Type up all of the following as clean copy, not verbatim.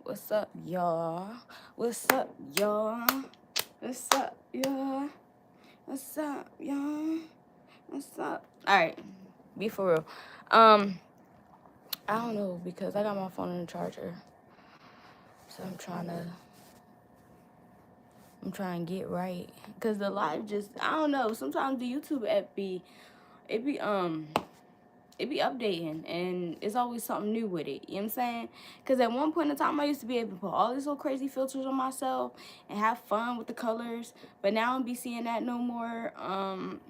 What's up, y'all? What's up, y'all? What's up, y'all? What's up, y'all? What's up? All right, be for real. I don't know because I got my phone in the charger, so I'm trying to get right. Cause the live just, I don't know. Sometimes the YouTube app it be updating, and it's always something new with it. You know what I'm saying? Because at one point in time, I used to be able to put all these little crazy filters on myself and have fun with the colors. But now I don't be seeing that no more.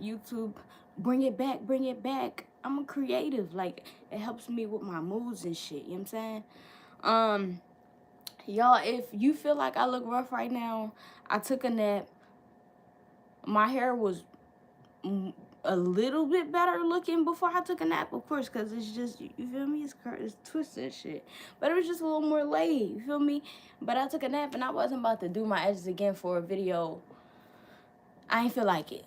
YouTube, bring it back, bring it back. I'm a creative. Like, it helps me with my moods and shit. You know what I'm saying? Y'all, if you feel like I look rough right now, I took a nap. My hair was a little bit better looking before I took a nap, of course, because it's just, you feel me, it's twisted and shit, but it was just a little more laid, you feel me? But I took a nap and I wasn't about to do my edges again for a video. I ain't feel like it.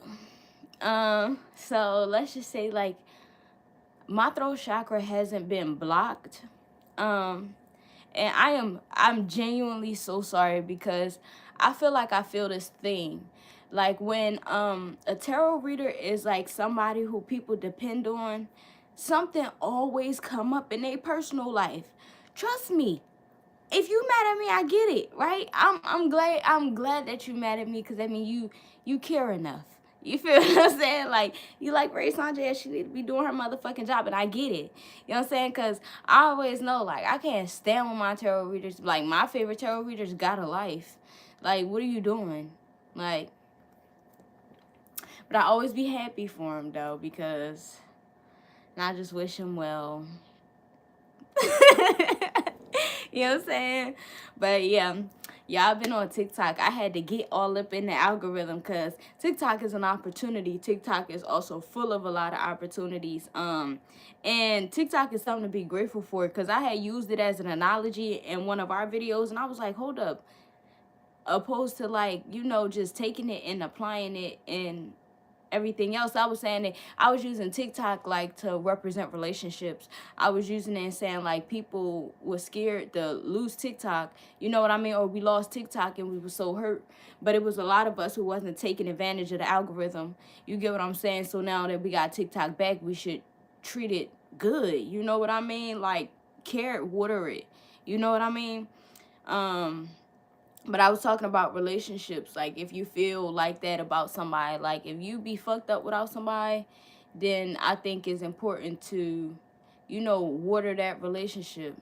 So let's just say, like, my throat chakra hasn't been blocked, and I'm genuinely so sorry, because I feel like I feel this thing. Like, when a tarot reader is like somebody who people depend on, something always come up in their personal life. Trust me. If you mad at me, I get it, right? I'm glad that you mad at me, because I mean you care enough. You feel what I'm saying? Like, you like Ray Sanjay, she need to be doing her motherfucking job, and I get it. You know what I'm saying? Because I always know, like, I can't stand when my tarot readers, like, my favorite tarot readers got a life. Like, what are you doing? Like, but I always be happy for him, though, because, and I just wish him well. You know what I'm saying? But yeah, y'all been on TikTok. I had to get all up in the algorithm, because TikTok is an opportunity. TikTok is also full of a lot of opportunities. And TikTok is something to be grateful for, because I had used it as an analogy in one of our videos, and I was like, hold up. Opposed to, like, you know, just taking it and applying it in everything else. I was saying that I was using TikTok, like, to represent relationships. I was using it and saying, like, people were scared to lose TikTok, you know what I mean? Or we lost TikTok and we were so hurt. But it was a lot of us who wasn't taking advantage of the algorithm. You get what I'm saying? So now that we got TikTok back, we should treat it good. You know what I mean? Like, carrot water it. You know what I mean? But I was talking about relationships. Like, if you feel like that about somebody, like, if you be fucked up without somebody, then I think it's important to, you know, water that relationship.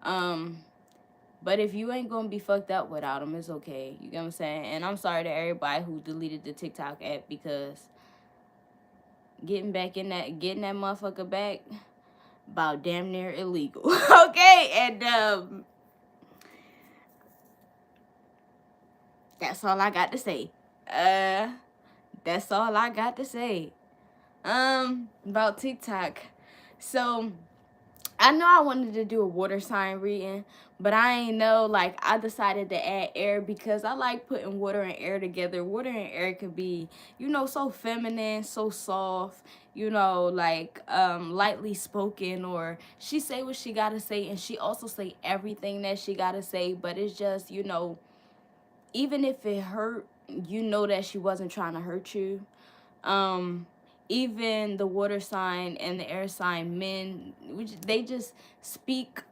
But if you ain't gonna be fucked up without them, it's okay. You get what I'm saying? And I'm sorry to everybody who deleted the TikTok app, because getting that motherfucker back, about damn near illegal. Okay? And that's all I got to say. That's all I got to say. About TikTok. So, I know I wanted to do a water sign reading, but I ain't know, like, I decided to add air, because I like putting water and air together. Water and air could be, you know, so feminine, so soft, you know, like, lightly spoken, or she say what she gotta say, and she also say everything that she gotta say, but it's just, you know, even if it hurt, you know that she wasn't trying to hurt you. Even the water sign and the air sign men, they just speak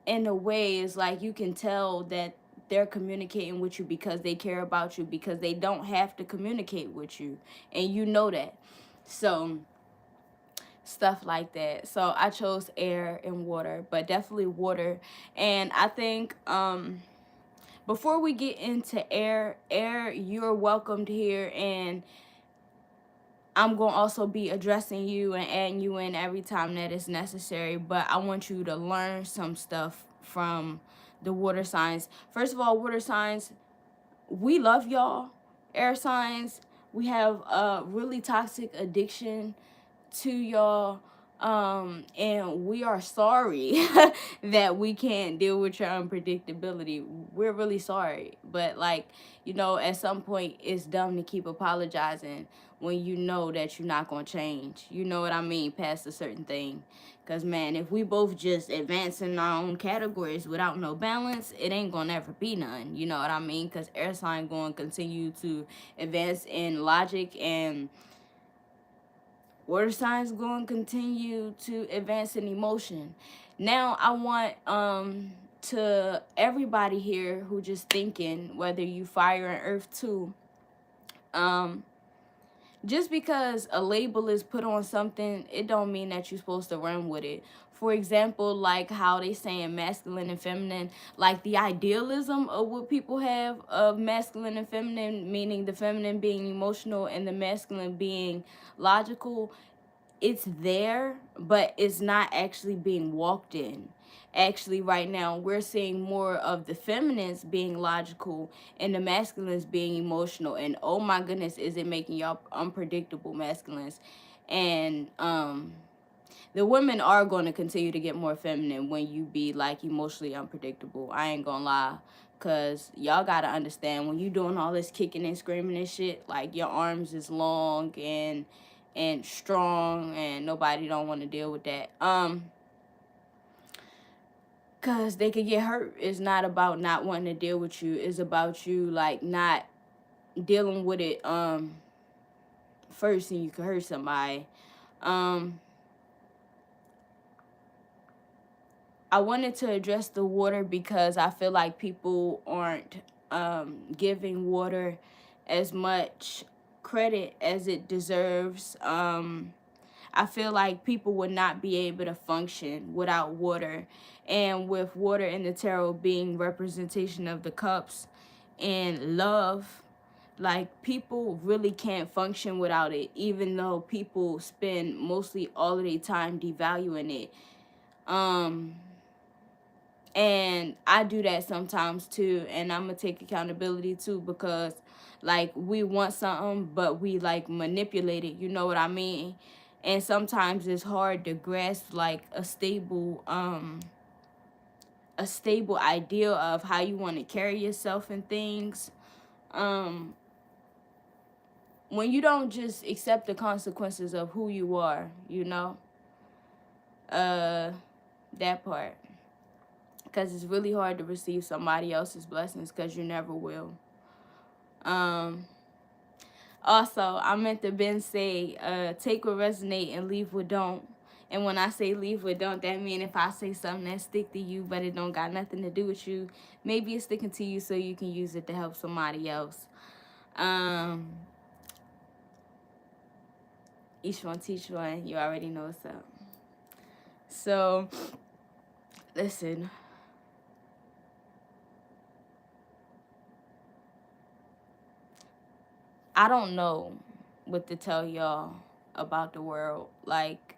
in a way, is like, you can tell that they're communicating with you because they care about you, because they don't have to communicate with you, and you know that. So, stuff like that. So I chose air and water, but definitely water. And I think before we get into air, you're welcomed here, and I'm going to also be addressing you and adding you in every time that is necessary. But I want you to learn some stuff from the water signs. First of all, water signs, we love y'all. Air signs, we have a really toxic addiction to y'all. And we are sorry that we can't deal with your unpredictability. we're really sorry. But like, you know, at some point it's dumb to keep apologizing when you know that you're not gonna change. You know what I mean? Past a certain thing. Cause man, if we both just advance in our own categories without no balance, it ain't gonna ever be none. You know what I mean? Cause air sign gonna continue to advance in logic, and water signs going to continue to advance in emotion. Now I want to everybody here who just thinking, whether you fire and earth too, um just because a label is put on something, it don't mean that you're supposed to run with it. For example, like how they saying masculine and feminine, like the idealism of what people have of masculine and feminine, meaning the feminine being emotional and the masculine being logical, it's there, but it's not actually being walked in. Actually, right now, we're seeing more of the feminines being logical and the masculines being emotional. And oh my goodness, is it making y'all unpredictable masculines? And the women are going to continue to get more feminine when you be like emotionally unpredictable. I ain't gonna lie. Cause y'all gotta understand, when you doing all this kicking and screaming and shit, like your arms is long and strong, and nobody don't want to deal with that. Cause they could get hurt. It's not about not wanting to deal with you. It's about you like not dealing with it first, and you could hurt somebody. Um I wanted to address the water because I feel like people aren't giving water as much credit as it deserves. I feel like people would not be able to function without water. And with water in the tarot being representation of the cups and love, like people really can't function without it, even though people spend mostly all of their time devaluing it. Um, and I do that sometimes too, and I'm gonna take accountability too, because like we want something but we like manipulate it, you know what I mean? And sometimes it's hard to grasp like a stable idea of how you want to carry yourself and things. Um when you don't just accept the consequences of who you are, you know? Uh that part. Because it's really hard to receive somebody else's blessings, because you never will. Um, Also, I meant to Ben say, take what resonate and leave what don't. And when I say leave what don't, that mean if I say something that stick to you, but it don't got nothing to do with you, maybe it's sticking to you so you can use it to help somebody else. Each one teach one. You already know what's up. So, listen. I don't know what to tell y'all about the world, like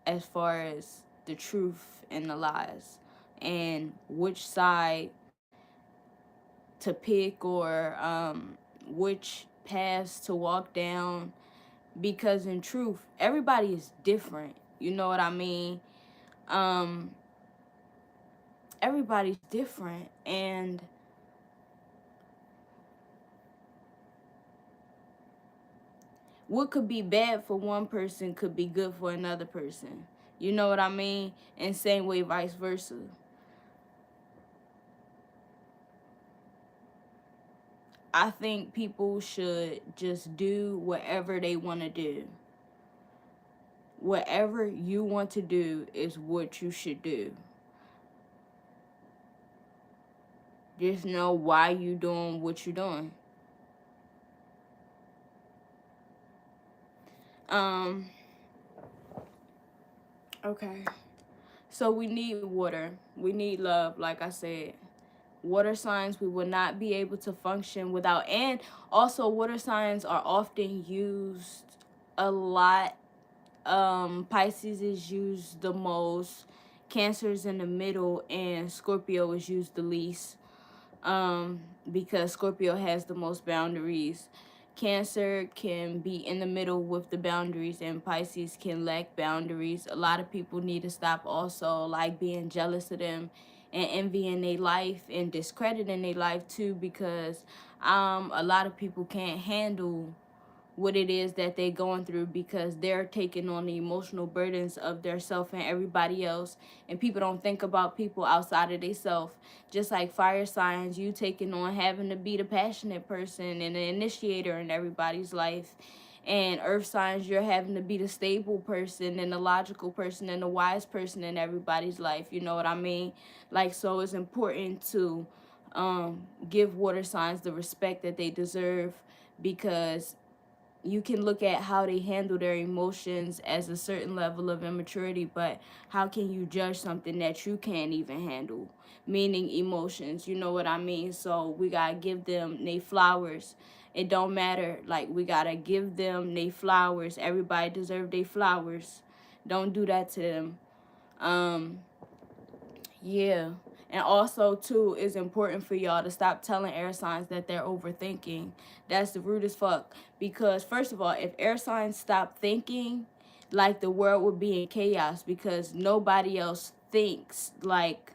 as far as the truth and the lies, and which side to pick, or which paths to walk down, because in truth, everybody is different. You know what I mean? Um, Everybody's different, and what could be bad for one person could be good for another person. You know what I mean? And same way, vice versa. I think people should just do whatever they want to do. Whatever you want to do is what you should do. Just know why you doing what you're doing. Um, okay. So we need water. We need love, like I said. Water signs we will not be able to function without. And also, water signs are often used a lot. Pisces is used the most, Cancer is in the middle, and Scorpio is used the least, because Scorpio has the most boundaries. Cancer can be in the middle with the boundaries, and Pisces can lack boundaries. A lot of people need to stop also like being jealous of them and envying their life and discrediting their life too, because a lot of people can't handle what it is that they're going through, because they're taking on the emotional burdens of their self and everybody else, and people don't think about people outside of themselves. Just like fire signs, you taking on having to be the passionate person and the initiator in everybody's life, and earth signs, you're having to be the stable person and the logical person and the wise person in everybody's life. You know what I mean? Like, so it's important to give water signs the respect that they deserve, because you can look at how they handle their emotions as a certain level of immaturity, but how can you judge something that you can't even handle? Meaning emotions, you know what I mean? So we gotta give them they flowers. It don't matter. Like, we gotta give them they flowers. Everybody deserve their flowers. Don't do that to them. Um, yeah. And also, too, it's important for y'all to stop telling air signs that they're overthinking. That's the rude as fuck. Because, first of all, if air signs stop thinking, like, the world would be in chaos, because nobody else thinks, like,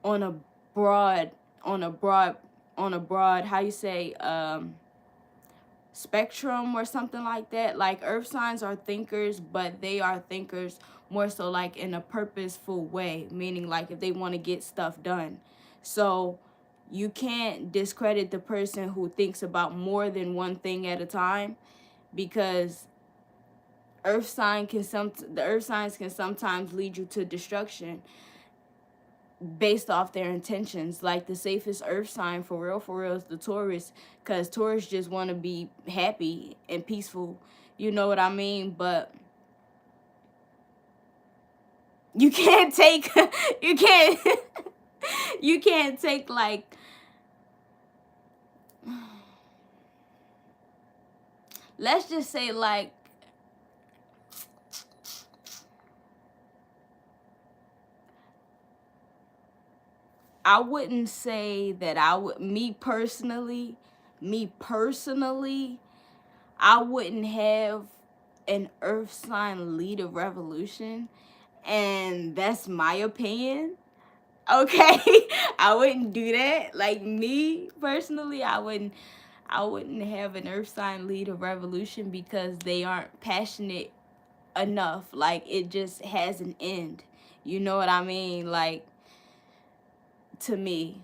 on a broad, on a broad, on a broad, how you say, spectrum or something like that. Like, earth signs are thinkers, but they are thinkers more so like in a purposeful way, meaning like if they want to get stuff done. So you can't discredit the person who thinks about more than one thing at a time, because the earth signs can sometimes lead you to destruction based off their intentions. Like, the safest earth sign for real is the Taurus, because Taurus just want to be happy and peaceful, you know what I mean? But you can't take you can't you can't take, like, let's just say, like, I wouldn't say that I would, me personally, I wouldn't have an earth sign lead a revolution, and that's my opinion. Okay. I wouldn't do that. Like, me personally, I wouldn't have an earth sign lead a revolution, because they aren't passionate enough. Like, it just has an end. You know what I mean? Like, to me,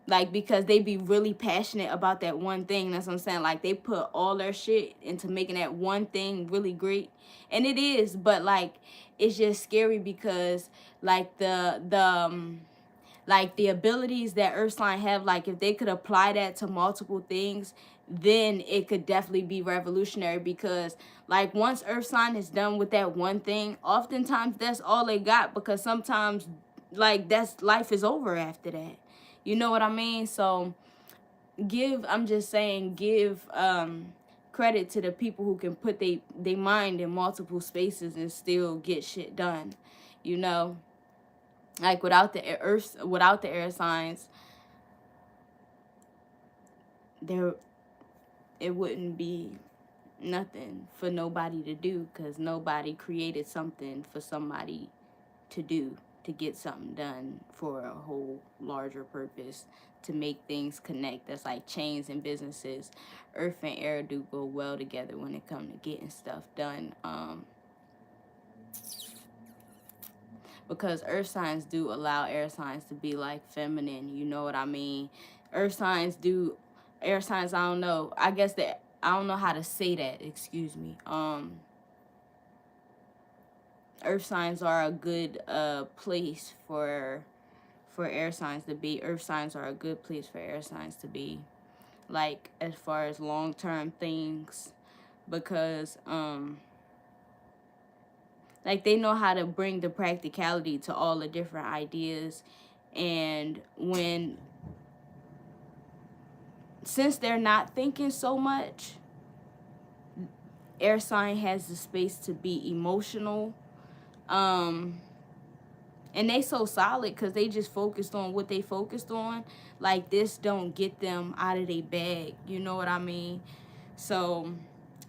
like, because they be really passionate about that one thing. That's what I'm saying. Like, they put all their shit into making that one thing really great, and it is. But, like, it's just scary, because, like, like, the abilities that earth sign have, like, if they could apply that to multiple things, then it could definitely be revolutionary. Because, like, once earth sign is done with that one thing, oftentimes that's all they got, because sometimes, like, that's life is over after that. You know what I mean? So I'm just saying, give credit to the people who can put they mind in multiple spaces and still get shit done. You know, like, without the air signs, there it wouldn't be nothing for nobody to do, because nobody created something for somebody to do, to get something done for a whole larger purpose, to make things connect. That's like chains and businesses. Earth and air do go well together when it comes to getting stuff done. Because earth signs do allow air signs to be, like, feminine. You know what I mean? Earth signs do, air signs, I don't know. I guess that, I don't know how to say that. Excuse me. Earth signs are a good place for air signs to be. Earth signs are a good place for air signs to be, like, as far as long-term things, because like, they know how to bring the practicality to all the different ideas. And since they're not thinking so much, air sign has the space to be emotional. And they so solid, because they just focused on what they focused on. Like, this don't get them out of their bag. You know what I mean? So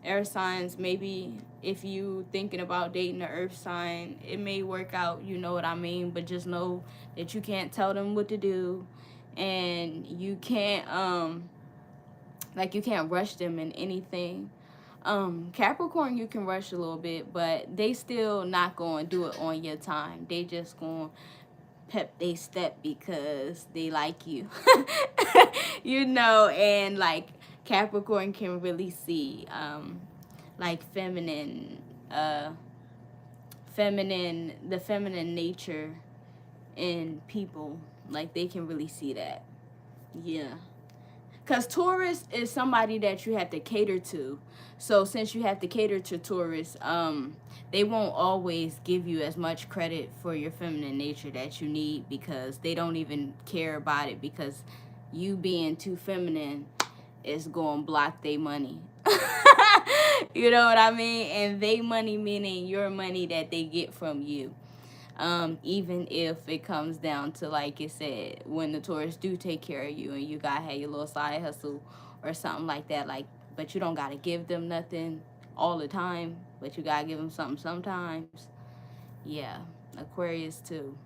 Air signs, maybe if you thinking about dating an earth sign, it may work out, you know what I mean? But just know that you can't tell them what to do, and you can't like you can't rush them in anything. Capricorn, you can rush a little bit, but they still not going to do it on your time. They just going pep they step because they like you. You know, and like Capricorn can really see like the feminine nature in people. Like they can really see that. Yeah. Because Taurus is somebody that you have to cater to. So since you have to cater to Taurus, they won't always give you as much credit for your feminine nature that you need, because they don't even care about it, because you being too feminine is going to block their money. You know what I mean? And they money meaning your money that they get from you. Even if it comes down to, like it said, when the Taurus do take care of you and you gotta have your little side hustle or something like that, like, but you don't gotta give them nothing all the time, but you gotta give them something sometimes. Yeah, Aquarius too.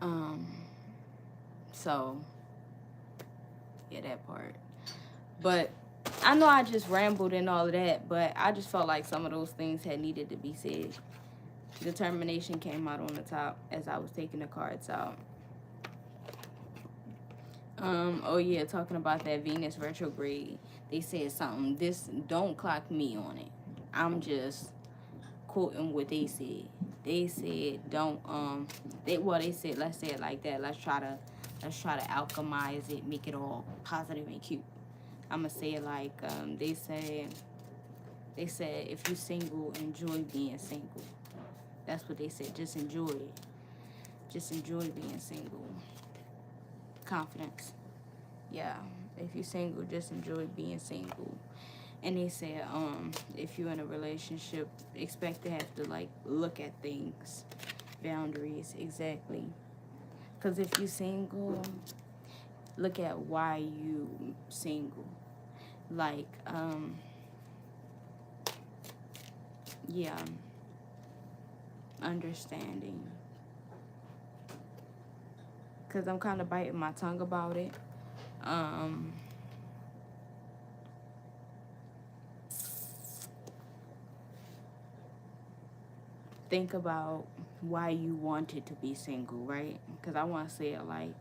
Um, so yeah, that part. But I know I just rambled and all of that, but I just felt like some of those things had needed to be said. Determination came out on the top as I was taking the cards out. Oh yeah, talking about that Venus retrograde. They said something. This don't clock me on it. I'm just quoting what they said. They said don't they said, let's say it like that. Let's try to alchemize it, make it all positive and cute. I'ma say it like they said if you single, enjoy being single. That's what they said. Just enjoy it. Just enjoy being single. Confidence. Yeah. If you're single, just enjoy being single. And they said, if you're in a relationship, expect to have to like look at things. Boundaries, exactly. Because if you're single, look at why you single. Like, yeah, understanding. Because I'm kind of biting my tongue about it. Think about why you wanted to be single, right? Because I want to say it like,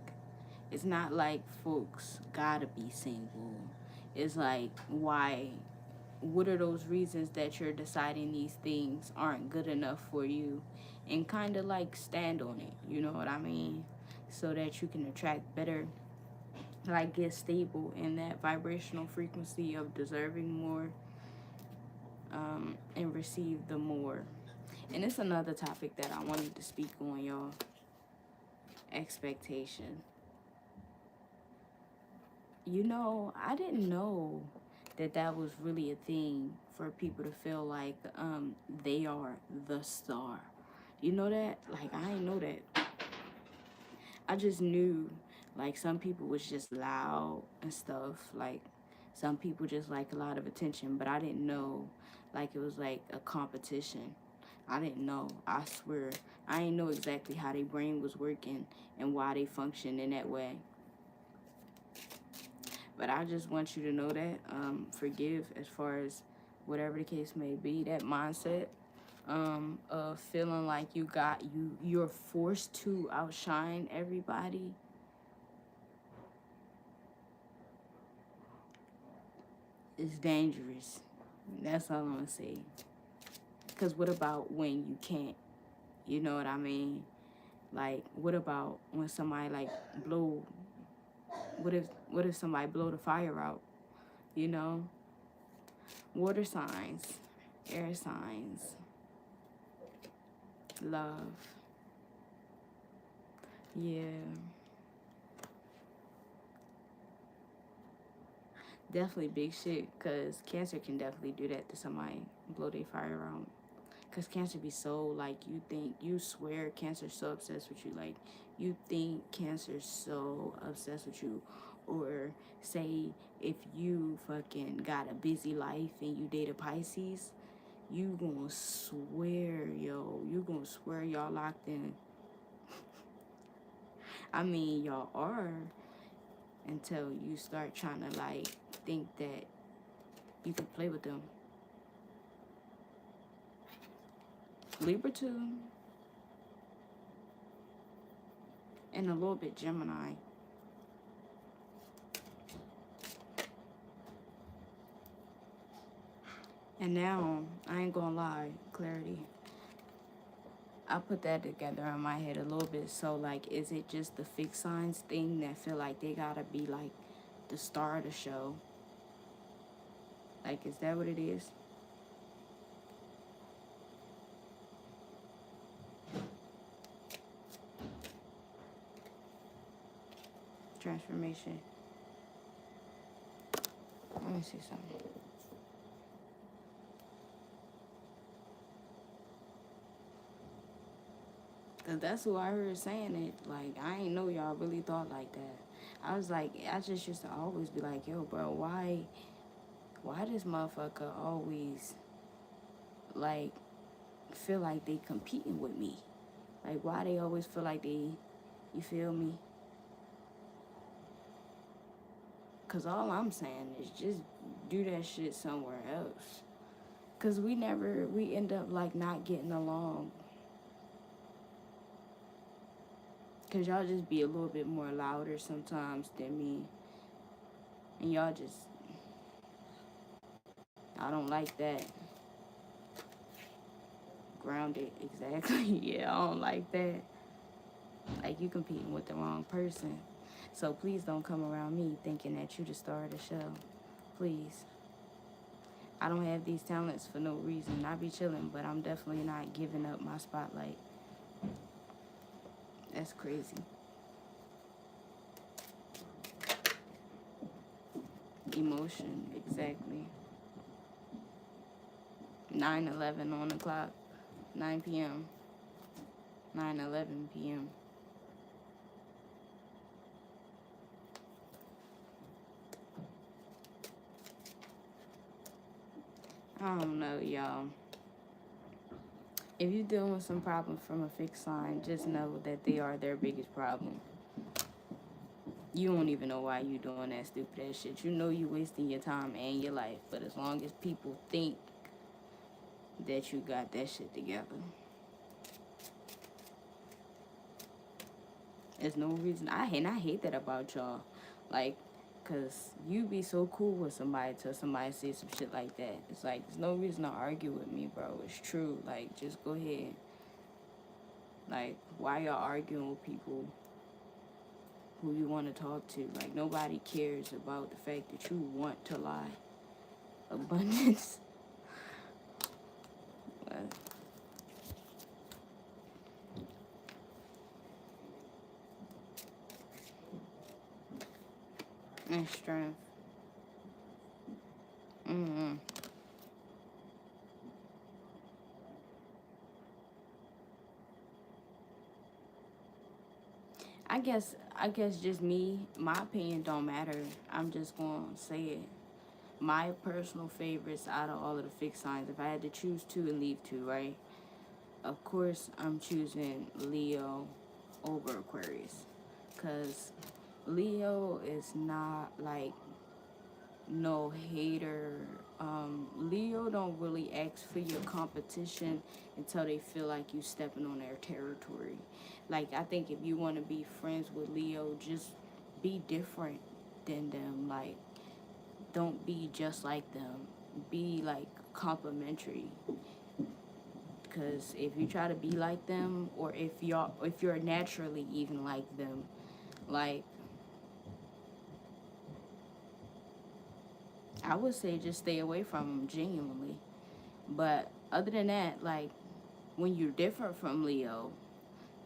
it's not like folks gotta be single. It's like, why? What are those reasons that you're deciding these things aren't good enough for you? And kind of like stand on it, you know what I mean? So that you can attract better, like get stable in that vibrational frequency of deserving more, and receive the more. And it's another topic that I wanted to speak on, y'all. Expectation. You know, I didn't know that was really a thing for people to feel like they are the star. You know that? Like, I didn't know that. I just knew, like, some people was just loud and stuff. Like, some people just like a lot of attention, but I didn't know, like, it was like a competition. I didn't know. I swear. I didn't know exactly how their brain was working and why they functioned in that way. But I just want you to know that, forgive as far as whatever the case may be, that mindset of feeling like you're forced to outshine everybody. Is dangerous. That's all I'm gonna say. Because what about when you can't? You know what I mean? Like, what about when somebody like blow? What if somebody blow the fire out? You know, water signs, air signs, love. Yeah, definitely big shit. Cause Cancer can definitely do that to somebody, blow their fire out. Cause Cancer be so like, you swear Cancer's so obsessed with you. Like, you think Cancer's so obsessed with you, or say if you fucking got a busy life and you date a Pisces, you gonna swear, yo, you gonna swear y'all locked in. I mean, y'all are, until you start trying to like think that you can play with them. Libra too, and a little bit Gemini. And now, I ain't gonna lie, clarity. I put that together in my head a little bit. So, like, is it just the fixed signs thing that feel like they gotta be, like, the star of the show? Like, is that what it is? Transformation. Let me see something. Cause that's who I heard saying it. Like, I ain't know y'all really thought like that. I was like, I just used to always be like, yo, bro, why this motherfucker always, like, feel like they competing with me? Like, why they always feel like they, you feel me? Cause all I'm saying is just do that shit somewhere else. Cause we end up like not getting along. Cause y'all just be a little bit more louder sometimes than me. And y'all just, I don't like that. Grounded, exactly. Yeah, I don't like that. Like, you competing with the wrong person. So please don't come around me thinking that you the star of the show. Please. I don't have these talents for no reason. I be chilling, but I'm definitely not giving up my spotlight. That's crazy. Emotion, exactly. 9:11 on the clock. 9 p.m. 9:11 p.m. I don't know, y'all. If you're dealing with some problems from a fixed sign, just know that they are their biggest problem. You don't even know why you doing that stupid ass shit. You know you wasting your time and your life, but as long as people think that you got that shit together, there's no reason. I hate that about y'all. Like, cause you be so cool with somebody till somebody says some shit like that. It's like, there's no reason to argue with me, bro. It's true. Like, just go ahead. Like, why y'all arguing with people who you want to talk to? Like, nobody cares about the fact that you want to lie. Abundance. But and strength. Mm-hmm. I guess just me, my opinion don't matter. I'm just gonna say it. My personal favorites out of all of the fixed signs, if I had to choose two and leave two, right? Of course, I'm choosing Leo over Aquarius. Because Leo is not like no hater. Leo don't really ask for your competition until they feel like you stepping on their territory. Like, I think if you want to be friends with Leo, just be different than them. Like, don't be just like them. Be like complimentary. Because if you try to be like them, or if you're naturally even like them, like, I would say just stay away from them genuinely. But other than that, like, when you're different from Leo,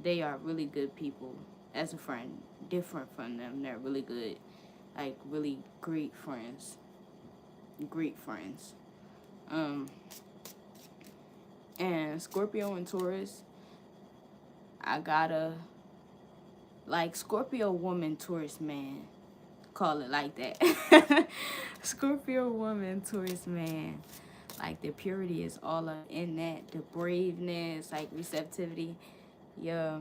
they are really good people. As a friend, different from them, they're really good. Like, really great friends. Great friends. And Scorpio and Taurus, I gotta, like, Scorpio woman, Taurus man. call it like that. Scorpio woman, Taurus man. Like the purity is all up in that. The braveness, like receptivity. Yeah.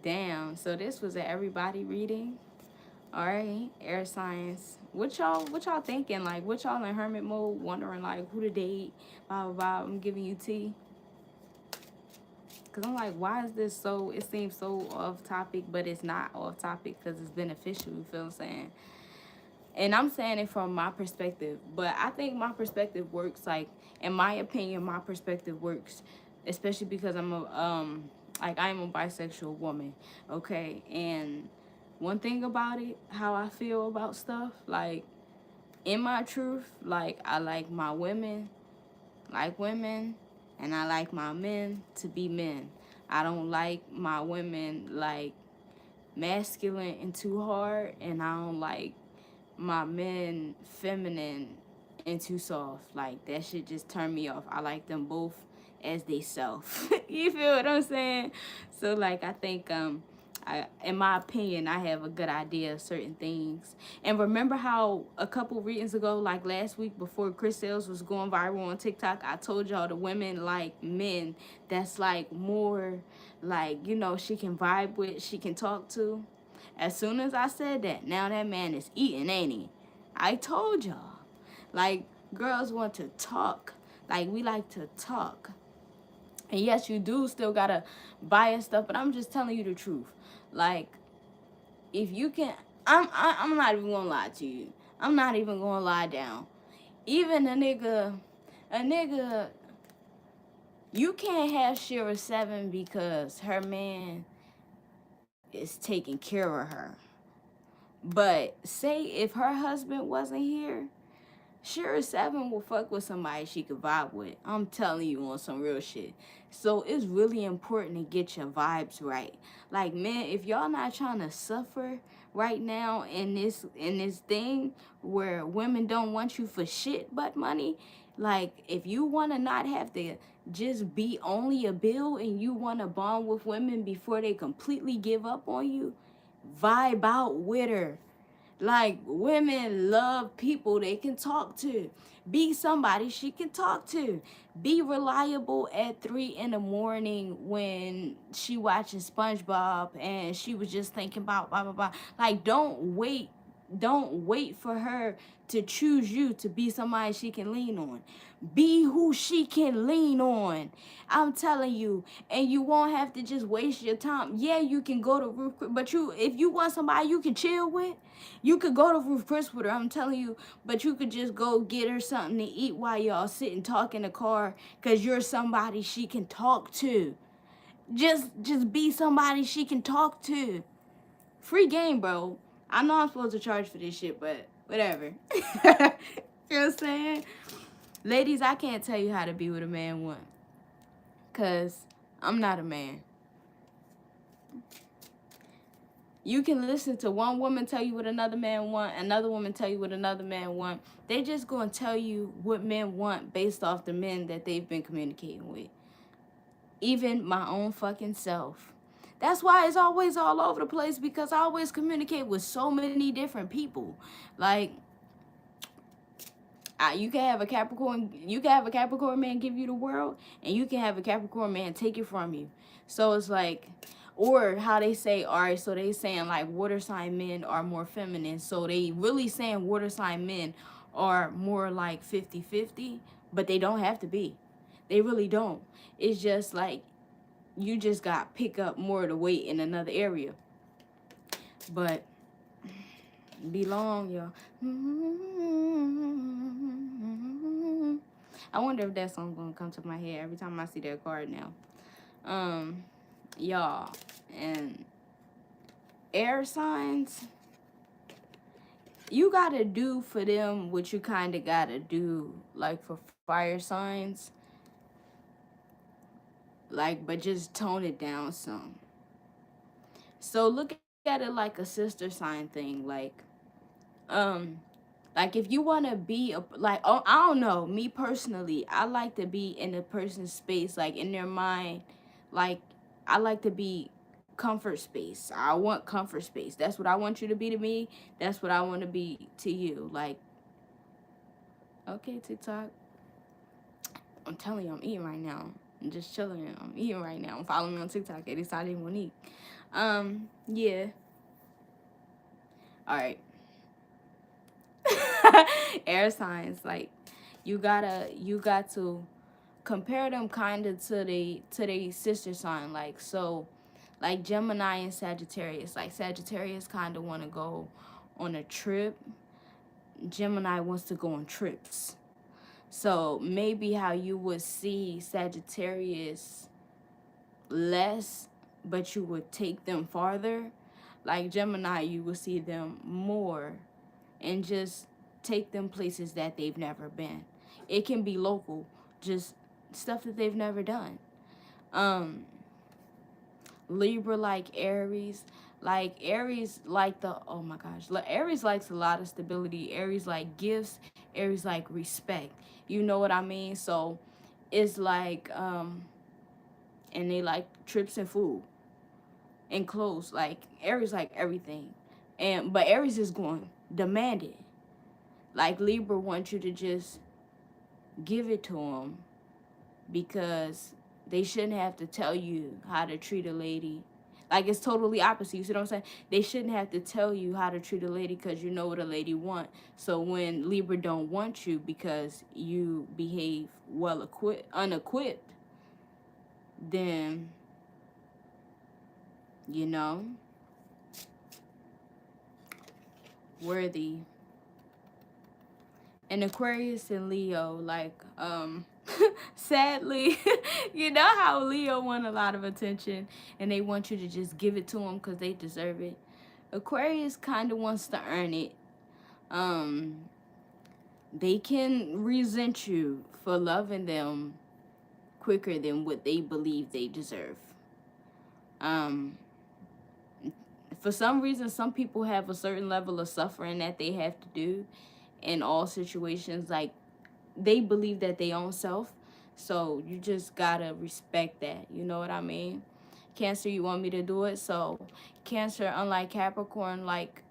Damn. So this was a everybody reading. All right, air signs. What y'all thinking? Like, what y'all in hermit mode, wondering like who to date? Blah blah blah. I'm giving you tea. Cause I'm like, why is this so? It seems so off topic, but it's not off topic because it's beneficial. You feel what I'm saying? And I'm saying it from my perspective, but I think my perspective works. Like, in my opinion, my perspective works, especially because I'm a like I am a bisexual woman. Okay, and one thing about it, how I feel about stuff, like in my truth, like I like my women like women, and I like my men to be men. I don't like my women like masculine and too hard, and I don't like my men feminine and too soft. Like that shit just turned me off. I like them both as they self. You feel what I'm saying? So like I think in my opinion, I have a good idea of certain things. And remember how a couple readings ago, like last week before Chris Sales was going viral on TikTok, I told y'all the women like men that's like more like, you know, she can vibe with, she can talk to. As soon as I said that, now that man is eating, ain't he? I told y'all. Like, girls want to talk. Like, we like to talk. And yes, you do still gotta buy us stuff, but I'm just telling you the truth. Like, if you can, I'm not even gonna lie to you. I'm not even gonna lie down. Even a nigga, you can't have Shira 7 because her man is taking care of her. But say if her husband wasn't here, Shira 7 will fuck with somebody she could vibe with. I'm telling you on some real shit. So it's really important to get your vibes right. Like, man, if y'all not trying to suffer right now in this thing where women don't want you for shit but money, like if you want to not have to just be only a bill and you want to bond with women before they completely give up on you, vibe out with her. Like, women love people they can talk to. Be somebody she can talk to. Be reliable at 3 in the morning when she watching SpongeBob and she was just thinking about blah blah blah. Like, don't wait for her to choose you to be somebody she can lean on. Be who she can lean on. I'm telling you. And you won't have to just waste your time. Yeah, you can go to Ruth Chris, but if you want somebody you can chill with, you could go to Ruth Chris with her, I'm telling you. But you could just go get her something to eat while y'all sit and talk in the car because you're somebody she can talk to. Just be somebody she can talk to. Free game, bro. I know I'm supposed to charge for this shit, but whatever. You know what I'm saying? Ladies, I can't tell you how to be what a man want. Because I'm not a man. You can listen to one woman tell you what another man want, another woman tell you what another man want. They just going to tell you what men want based off the men that they've been communicating with. Even my own fucking self. That's why it's always all over the place, because I always communicate with so many different people. Like, you can have a Capricorn man give you the world, and you can have a Capricorn man take it from you. So it's like, or how they say, all right, so they saying like water sign men are more feminine. So they really saying water sign men are more like 50-50, but they don't have to be. They really don't. It's just like you just got pick up more of the weight in another area. But belong, y'all. I wonder if that song gonna come to my head every time I see that card now. Y'all, and air signs, you gotta do for them what you kind of gotta do like for fire signs, like, but just tone it down some. So look at it like a sister sign thing. Like if you want to be like, oh, I don't know, me personally, I like to be in a person's space, like in their mind. Like, I like to be comfort space. I want comfort space. That's what I want you to be to me. That's what I want to be to you. Like, okay, TikTok. I'm telling you, I'm eating right now. I'm just chilling. I'm eating right now. Follow me on TikTok. It is Saturday Monique. Yeah. All right. Air signs, like, you got to compare them kind of to the sister sign, like, so, like Gemini and Sagittarius. Like, Sagittarius kind of want to go on a trip. Gemini wants to go on trips. So maybe how you would see Sagittarius less, but you would take them farther. Like Gemini, you will see them more and just take them places that they've never been. It can be local, just stuff that they've never done. Um, Libra, like Aries. Like Aries, like the, oh my gosh, Aries likes a lot of stability. Aries like gifts. Aries like respect. You know what I mean? So it's like, and they like trips and food and clothes. Like Aries like everything, but Aries is going demand it. Like Libra wants you to just give it to them, because they shouldn't have to tell you how to treat a lady. Like, it's totally opposite. You see what I'm saying? They shouldn't have to tell you how to treat a lady, because you know what a lady want. So when Libra don't want you because you behave unequipped, then, you know, worthy. And Aquarius and Leo, like, sadly, you know how Leo want a lot of attention and they want you to just give it to them because they deserve it. Aquarius kind of wants to earn it. Um, they can resent you for loving them quicker than what they believe they deserve. Um, for some reason, some people have a certain level of suffering that they have to do in all situations. Like, they believe that they own self, so you just gotta respect that. You know what I mean? Cancer, you want me to do it? So Cancer, unlike Capricorn, like,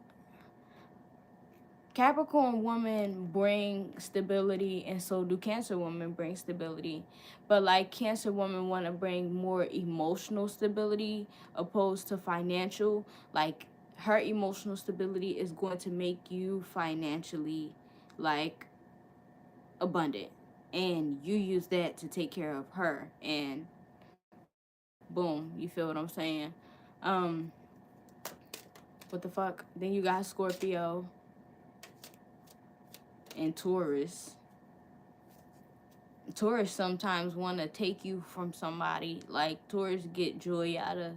Capricorn women bring stability, and so do Cancer women bring stability. But like, Cancer women want to bring more emotional stability opposed to financial. Like, her emotional stability is going to make you financially, like, abundant, and you use that to take care of her, and boom, you feel what I'm saying? um what the fuck. Then you got Scorpio and Taurus. Taurus sometimes want to take you from somebody. Like, Taurus get joy out of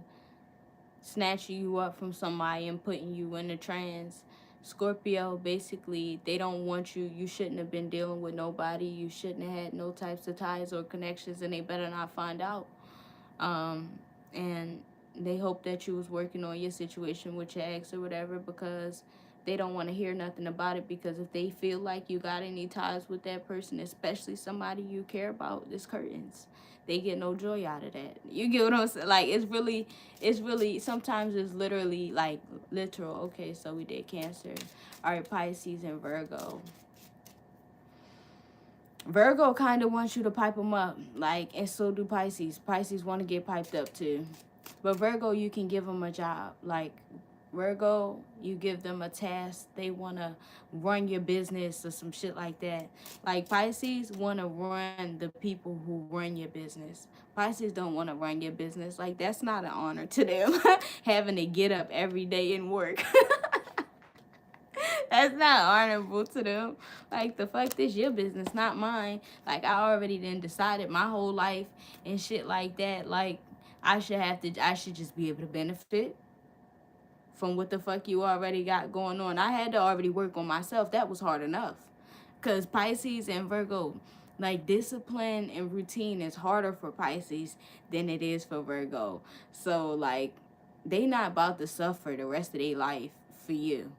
snatching you up from somebody and putting you in a trance. Scorpio, basically, they don't want you. You shouldn't have been dealing with nobody. You shouldn't have had no types of ties or connections, and they better not find out. And they hope that you was working on your situation with your ex or whatever, because they don't want to hear nothing about it. Because if they feel like you got any ties with that person, especially somebody you care about, it's curtains. They get no joy out of that. You get what I'm saying? Like, it's really, sometimes it's literally, like, literal. Okay, so we did Cancer. All right, Pisces and Virgo. Virgo kind of wants you to pipe them up, like, and so do Pisces. Pisces want to get piped up too. But Virgo, you can give them a job. Like, Virgo, you give them a task. They want to run your business or some shit like that. Like, Pisces want to run the people who run your business. Pisces don't want to run your business. Like, that's not an honor to them, having to get up every day and work. That's not honorable to them. Like, the fuck, this your business, not mine. Like, I already done decided my whole life and shit like that. Like, I should just be able to benefit from what the fuck you already got going on. I had to already work on myself. That was hard enough. Because Pisces and Virgo, like, discipline and routine is harder for Pisces than it is for Virgo. So, like, they not about to suffer the rest of their life for you.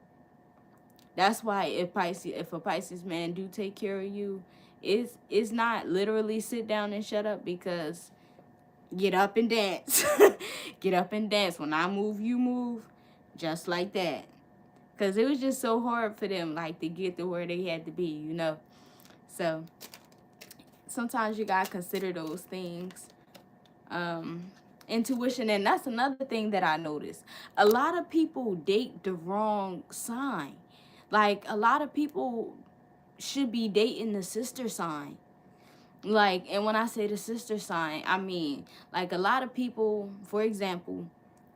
That's why if a Pisces man do take care of you, it's not literally sit down and shut up, because Get up and dance. Get up and dance. When I move, you move. Just like that. Because it was just so hard for them, like, to get to where they had to be, you know. So, sometimes you got to consider those things. Intuition, and that's another thing that I noticed. A lot of people date the wrong sign. Like, a lot of people should be dating the sister sign. Like, and when I say the sister sign, I mean, like, a lot of people, for example,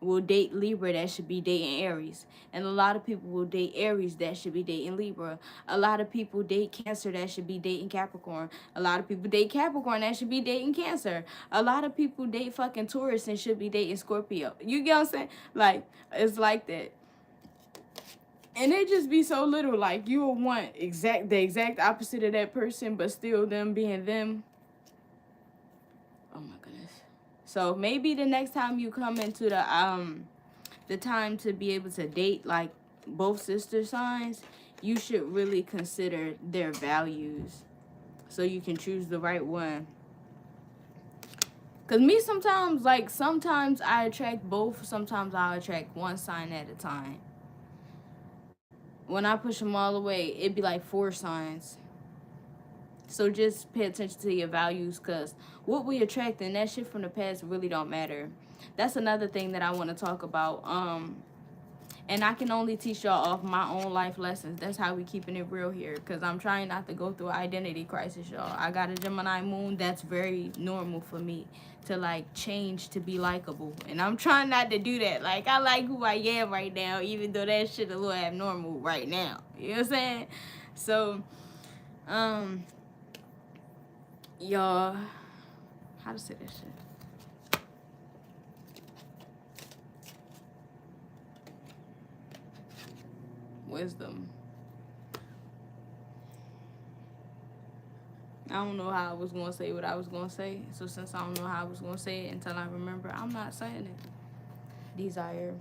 will date Libra that should be dating Aries. And a lot of people will date Aries that should be dating Libra. A lot of people date Cancer that should be dating Capricorn. A lot of people date Capricorn that should be dating Cancer. A lot of people date fucking Taurus and should be dating Scorpio. You get what I'm saying? Like, it's like that. And it just be so little. Like, you will want the exact opposite of that person, but still them being them. Oh my goodness. So maybe the next time you come into the time to be able to date, like, both sister signs, you should really consider their values so you can choose the right one. Because me, sometimes I attract both. Sometimes I attract one sign at a time. When I push them all away, it'd be like 4 signs. So just pay attention to your values, because what we attract and that shit from the past really don't matter. That's another thing that I want to talk about. And I can only teach y'all off my own life lessons. That's how we keeping it real here, because I'm trying not to go through an identity crisis, y'all. I got a Gemini moon. That's very normal for me to, like, change to be likable. And I'm trying not to do that. Like, I like who I am right now, even though that shit a little abnormal right now. You know what I'm saying? So, y'all, how to say that shit? Wisdom. I don't know how I was going to say what I was going to say. So since I don't know how I was going to say it until I remember, I'm not saying it. Desire.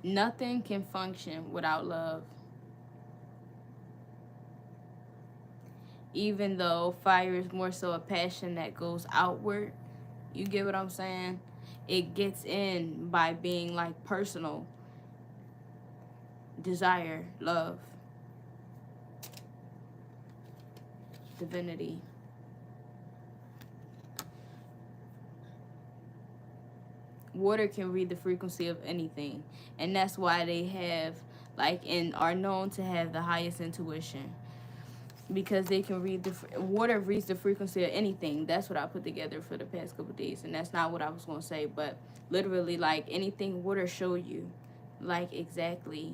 Nothing can function without love. Even though fire is more so a passion that goes outward, you get what I'm saying? It gets in by being, like, personal. Desire, love, divinity. Water can read the frequency of anything, and that's why they have, like, and are known to have the highest intuition, because they can read water reads the frequency of anything. That's what I put together for the past couple of days, and that's not what I was going to say, but literally, like, anything water show you, like, exactly.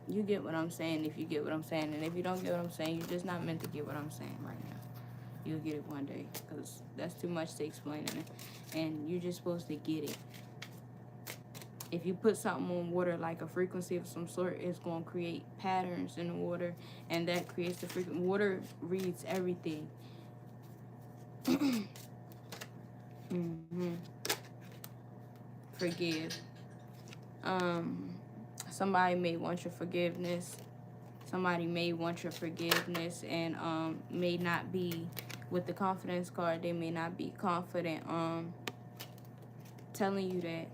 You get what I'm saying if you get what I'm saying, and if you don't get what I'm saying, you're just not meant to get what I'm saying right now. You'll get it one day, because that's too much to explain, and you're just supposed to get it. If you put something on water, like a frequency of some sort, it's going to create patterns in the water, and that creates the frequency. Water reads everything. Forgive. Somebody may want your forgiveness. Somebody may want your forgiveness and may not be, with the confidence card, they may not be confident telling you that.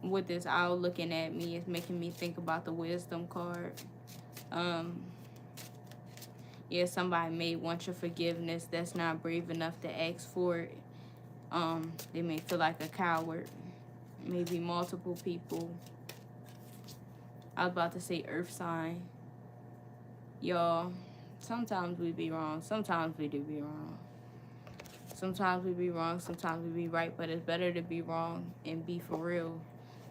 With this owl looking at me, it's making me think about the wisdom card. Yeah, somebody may want your forgiveness that's not brave enough to ask for it. They may feel like a coward. Maybe multiple people. I was about to say earth sign. Y'all, sometimes we be wrong. Sometimes we do be wrong. Sometimes we be wrong. Sometimes we be right. But it's better to be wrong and be for real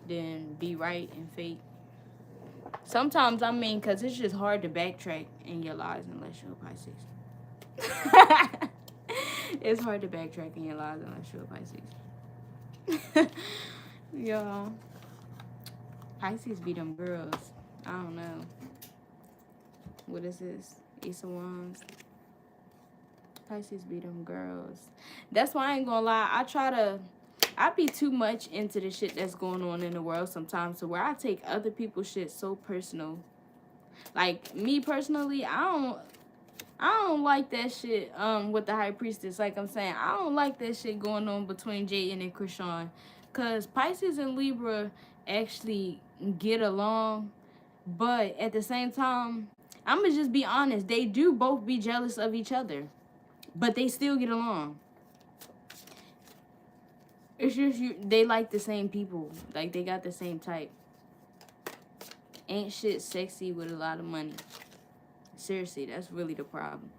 than be right and fake. Sometimes, I mean, because it's just hard to backtrack in your lives unless you're a Pisces. It's hard to backtrack in your lives unless you're a Pisces. Y'all, Pisces be them girls. I don't know. What is this? Ace of Wands. Pisces be them girls. That's why I ain't gonna lie. I be too much into the shit that's going on in the world sometimes, to where I take other people's shit so personal. Like me personally, I don't like that shit with the high priestess. Like I'm saying, I don't like that shit going on between Jaden and Krishan. Cause Pisces and Libra actually get along, but at the same time, I'ma just be honest, they do both be jealous of each other. But they still get along. It's just they like the same people. Like they got the same type. Ain't shit sexy with a lot of money. Seriously, that's really the problem.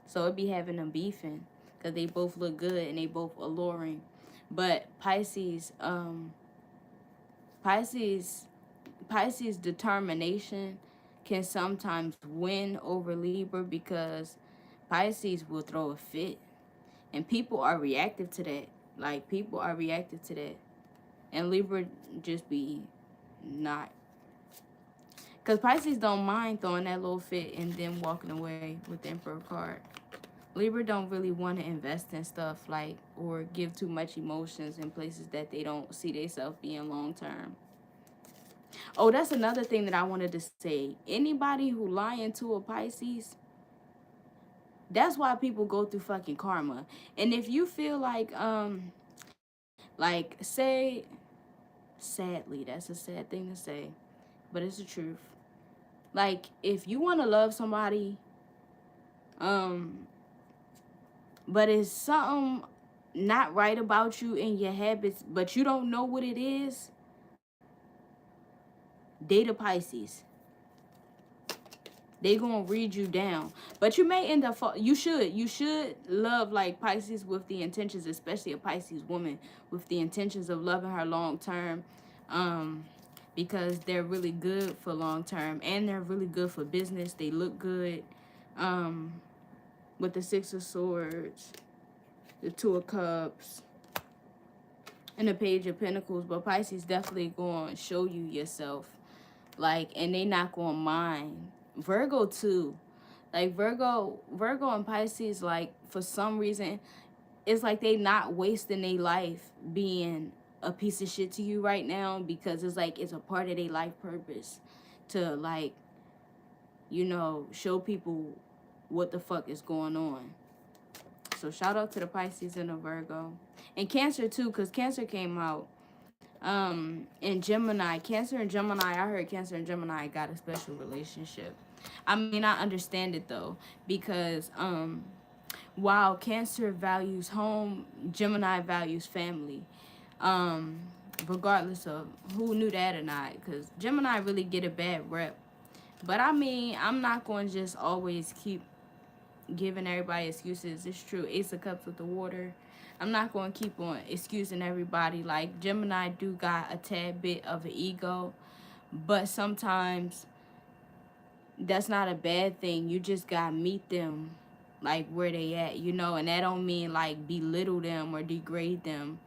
So it be having them beefing, because they both look good and they both alluring. But Pisces determination can sometimes win over Libra, because Pisces will throw a fit. And people are reactive to that. Like, people are reactive to that. And Libra just be not. Because Pisces don't mind throwing that little fit and then walking away with the Emperor card. Libra don't really want to invest in stuff, like, or give too much emotions in places that they don't see themselves being long term. Oh, that's another thing that I wanted to say. Anybody who lying to a Pisces, that's why people go through fucking karma. And if you feel like say, sadly, that's a sad thing to say, but it's the truth. Like, if you want to love somebody, but it's something not right about you in your habits, but you don't know what it is, date a Pisces. They gonna read you down. But you may end up, you should love like Pisces with the intentions, especially a Pisces woman, with the intentions of loving her long term, because they're really good for long term, and they're really good for business. They look good, with the Six of Swords, the Two of Cups, and the Page of Pentacles. But Pisces definitely gonna show you yourself, like, and they not gonna mind. Virgo too. Like Virgo and Pisces, like, for some reason, it's like they not wasting their life being a piece of shit to you right now, because it's like it's a part of their life purpose to, like, you know, show people what the fuck is going on. So shout out to the Pisces and the Virgo. And Cancer too, because Cancer came out. And Gemini, Cancer and Gemini, I heard Cancer and Gemini got a special relationship. I mean, I understand it though, because while Cancer values home, Gemini values family. Regardless of who knew that or not, because Gemini really get a bad rep. But I mean, I'm not going to just always keep giving everybody excuses. It's true. Ace of Cups with the water. I'm not going to keep on excusing everybody. Like, Gemini do got a tad bit of an ego, but sometimes that's not a bad thing. You just got to meet them, like, where they at, you know, and that don't mean, like, belittle them or degrade them.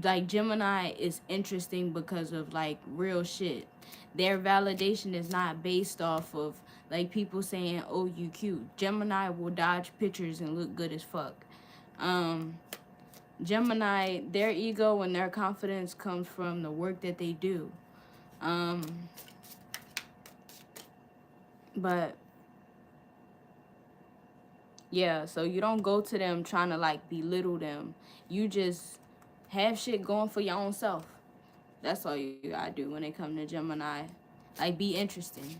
Like, Gemini is interesting because of, like, real shit. Their validation is not based off of, like, people saying, oh, you cute. Gemini will dodge pictures and look good as fuck. Gemini, their ego and their confidence comes from the work that they do. But yeah, so you don't go to them trying to, like, belittle them. You just have shit going for your own self. That's all you gotta do when it comes to Gemini. Like, be interesting.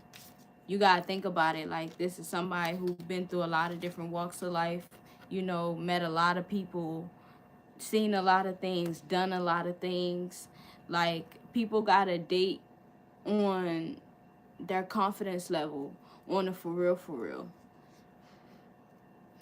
You gotta think about it. Like, this is somebody who's been through a lot of different walks of life, you know, met a lot of people, seen a lot of things, done a lot of things. Like, people gotta date on their confidence level, on a for real.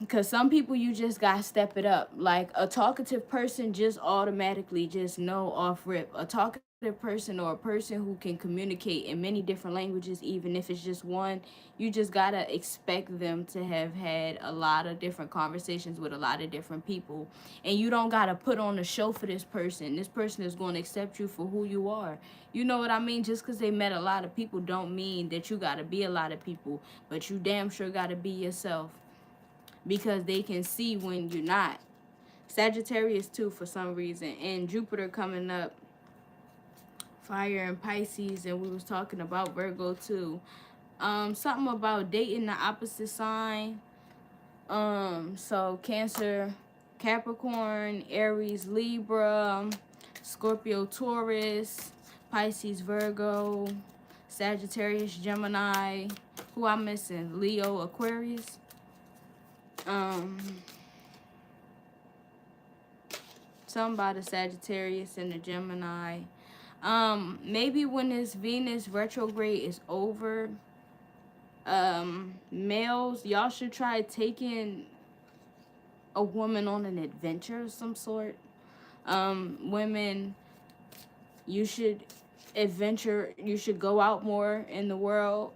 Because some people, you just gotta step it up. Like, a talkative person just automatically just know off rip. A talkative person, or a person who can communicate in many different languages, even if it's just one, you just gotta expect them to have had a lot of different conversations with a lot of different people. And you don't gotta put on a show for this person. This person is going to accept you for who you are. You know what I mean? Just because they met a lot of people don't mean that you gotta be a lot of people, but you damn sure gotta be yourself, because they can see when you're not. Sagittarius too for some reason. And Jupiter coming up, fire and Pisces, and we was talking about Virgo too. Something about dating the opposite sign. So Cancer, Capricorn, Aries, Libra, Scorpio, Taurus, Pisces, Virgo, Sagittarius, Gemini. Who I'm missing? Leo, Aquarius. Um, Something about a Sagittarius and a Gemini. Maybe when this Venus retrograde is over, males, y'all should try taking a woman on an adventure of some sort. Women, you should adventure, you should go out more in the world.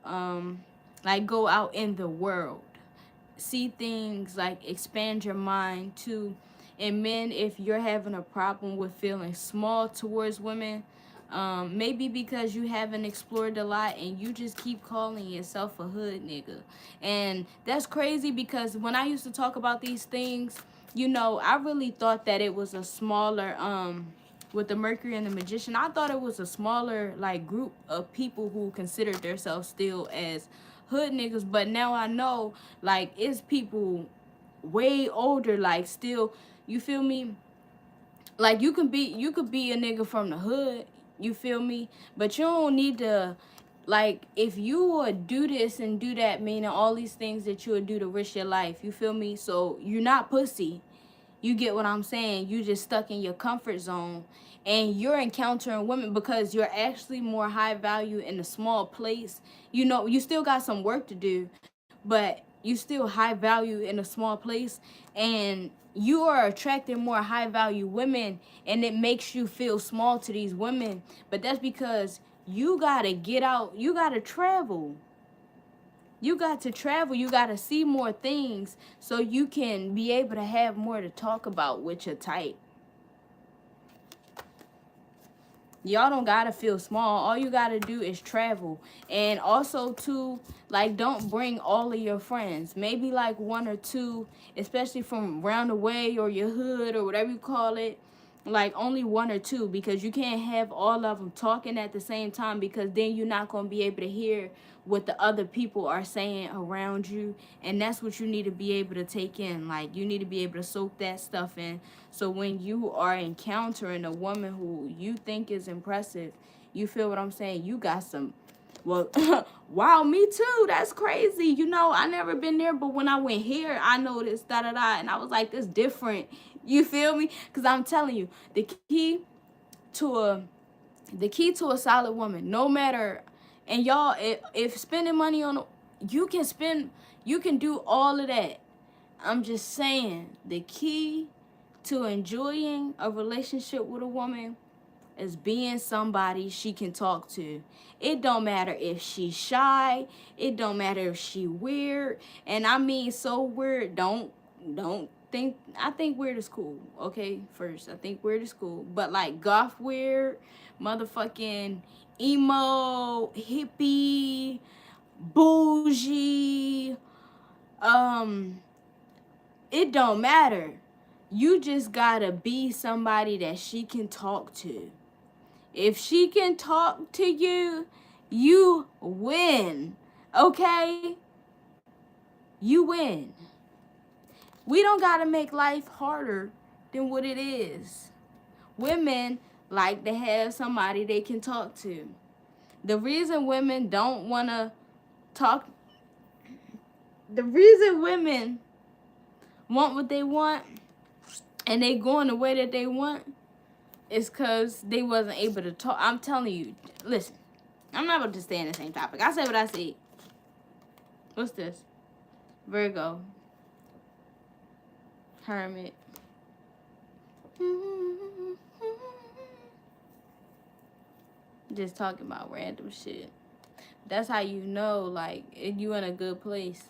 Like go out in the world, see things, like expand your mind too. And men, if you're having a problem with feeling small towards women, maybe because you haven't explored a lot and you just keep calling yourself a hood nigga. And that's crazy because when I used to talk about these things, you know, I really thought that it was a smaller, with the Mercury and the Magician, I thought it was a smaller, like, group of people who considered themselves still as hood niggas. But now I know, like, it's people way older, like, still, you feel me? Like, you could be a nigga from the hood, you feel me? But you don't need to, like, if you would do this and do that, meaning all these things that you would do to risk your life, you feel me? So you're not pussy. You get what I'm saying? You just stuck in your comfort zone and you're encountering women because you're actually more high value in a small place. You know, you still got some work to do, but you still high value in a small place, and you are attracting more high value women, and it makes you feel small to these women. But that's because you gotta get out, you gotta travel. You got to travel. You got to see more things so you can be able to have more to talk about with your type. Y'all don't got to feel small. All you got to do is travel. And also, too, like, don't bring all of your friends. Maybe, like, one or two, especially from around the way or your hood or whatever you call it. Like, only one or two, because you can't have all of them talking at the same time, because then you're not going to be able to hear what the other people are saying around you. And that's what you need to be able to take in. Like, you need to be able to soak that stuff in. So when you are encountering a woman who you think is impressive, you feel what I'm saying? You got some, well, wow, me too. That's crazy. You know, I never been there, but when I went here, I noticed da-da-da. And I was like, this different. You feel me? Because I'm telling you, the key to a solid woman, no matter, and y'all, if spending money on, you can do all of that. I'm just saying, the key to enjoying a relationship with a woman is being somebody she can talk to. It don't matter if she's shy. It don't matter if she weird. And I mean so weird. Don't think, I think weird is cool. Okay, first, I think weird is cool. But like goth weird, motherfucking emo, hippie, bougie, it don't matter. You just gotta be somebody that she can talk to. If she can talk to you, you win. Okay? You win. We don't gotta make life harder than what it is. Women like to have somebody they can talk to. The reason women don't wanna talk, the reason women want what they want and they going the way that they want is because they wasn't able to talk. I'm telling you, listen, I'm not about to stay in the same topic. I said what I said. What's this? Virgo. Hermit. Just talking about random shit. That's how you know, like, you in a good place.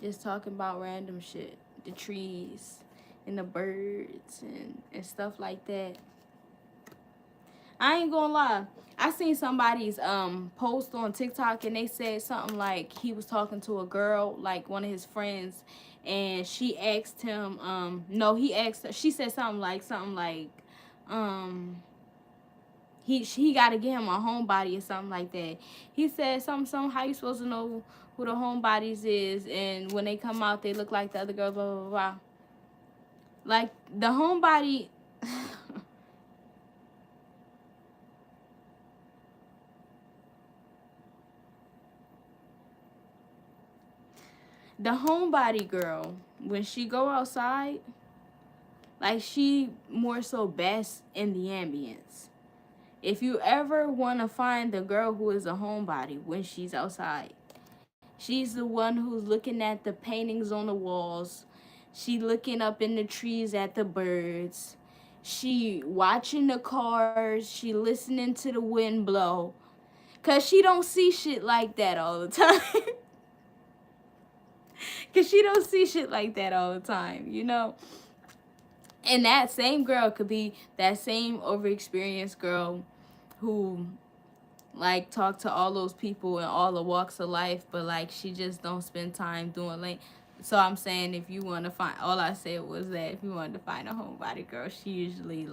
Just talking about random shit. The trees and the birds and stuff like that. I ain't gonna lie. I seen somebody's post on TikTok and they said something like he was talking to a girl, like one of his friends, and she asked him, no, he asked her, she said something like, he got to get him a homebody or something like that. He said something, how you supposed to know who the homebodies is, and when they come out, they look like the other girls, blah, blah, blah. Like, the homebody, the homebody girl, when she go outside, like, she more so best in the ambience. If you ever want to find the girl who is a homebody when she's outside, she's the one who's looking at the paintings on the walls. She looking up in the trees at the birds. She watching the cars. She listening to the wind blow. Because she don't see shit like that all the time. Because she don't see shit like that all the time, you know? And that same girl could be that same overexperienced girl who, like, talk to all those people in all the walks of life, but, like, she just don't spend time doing, like, so I'm saying, if you want to find, all I said was that if you wanted to find a homebody girl, she usually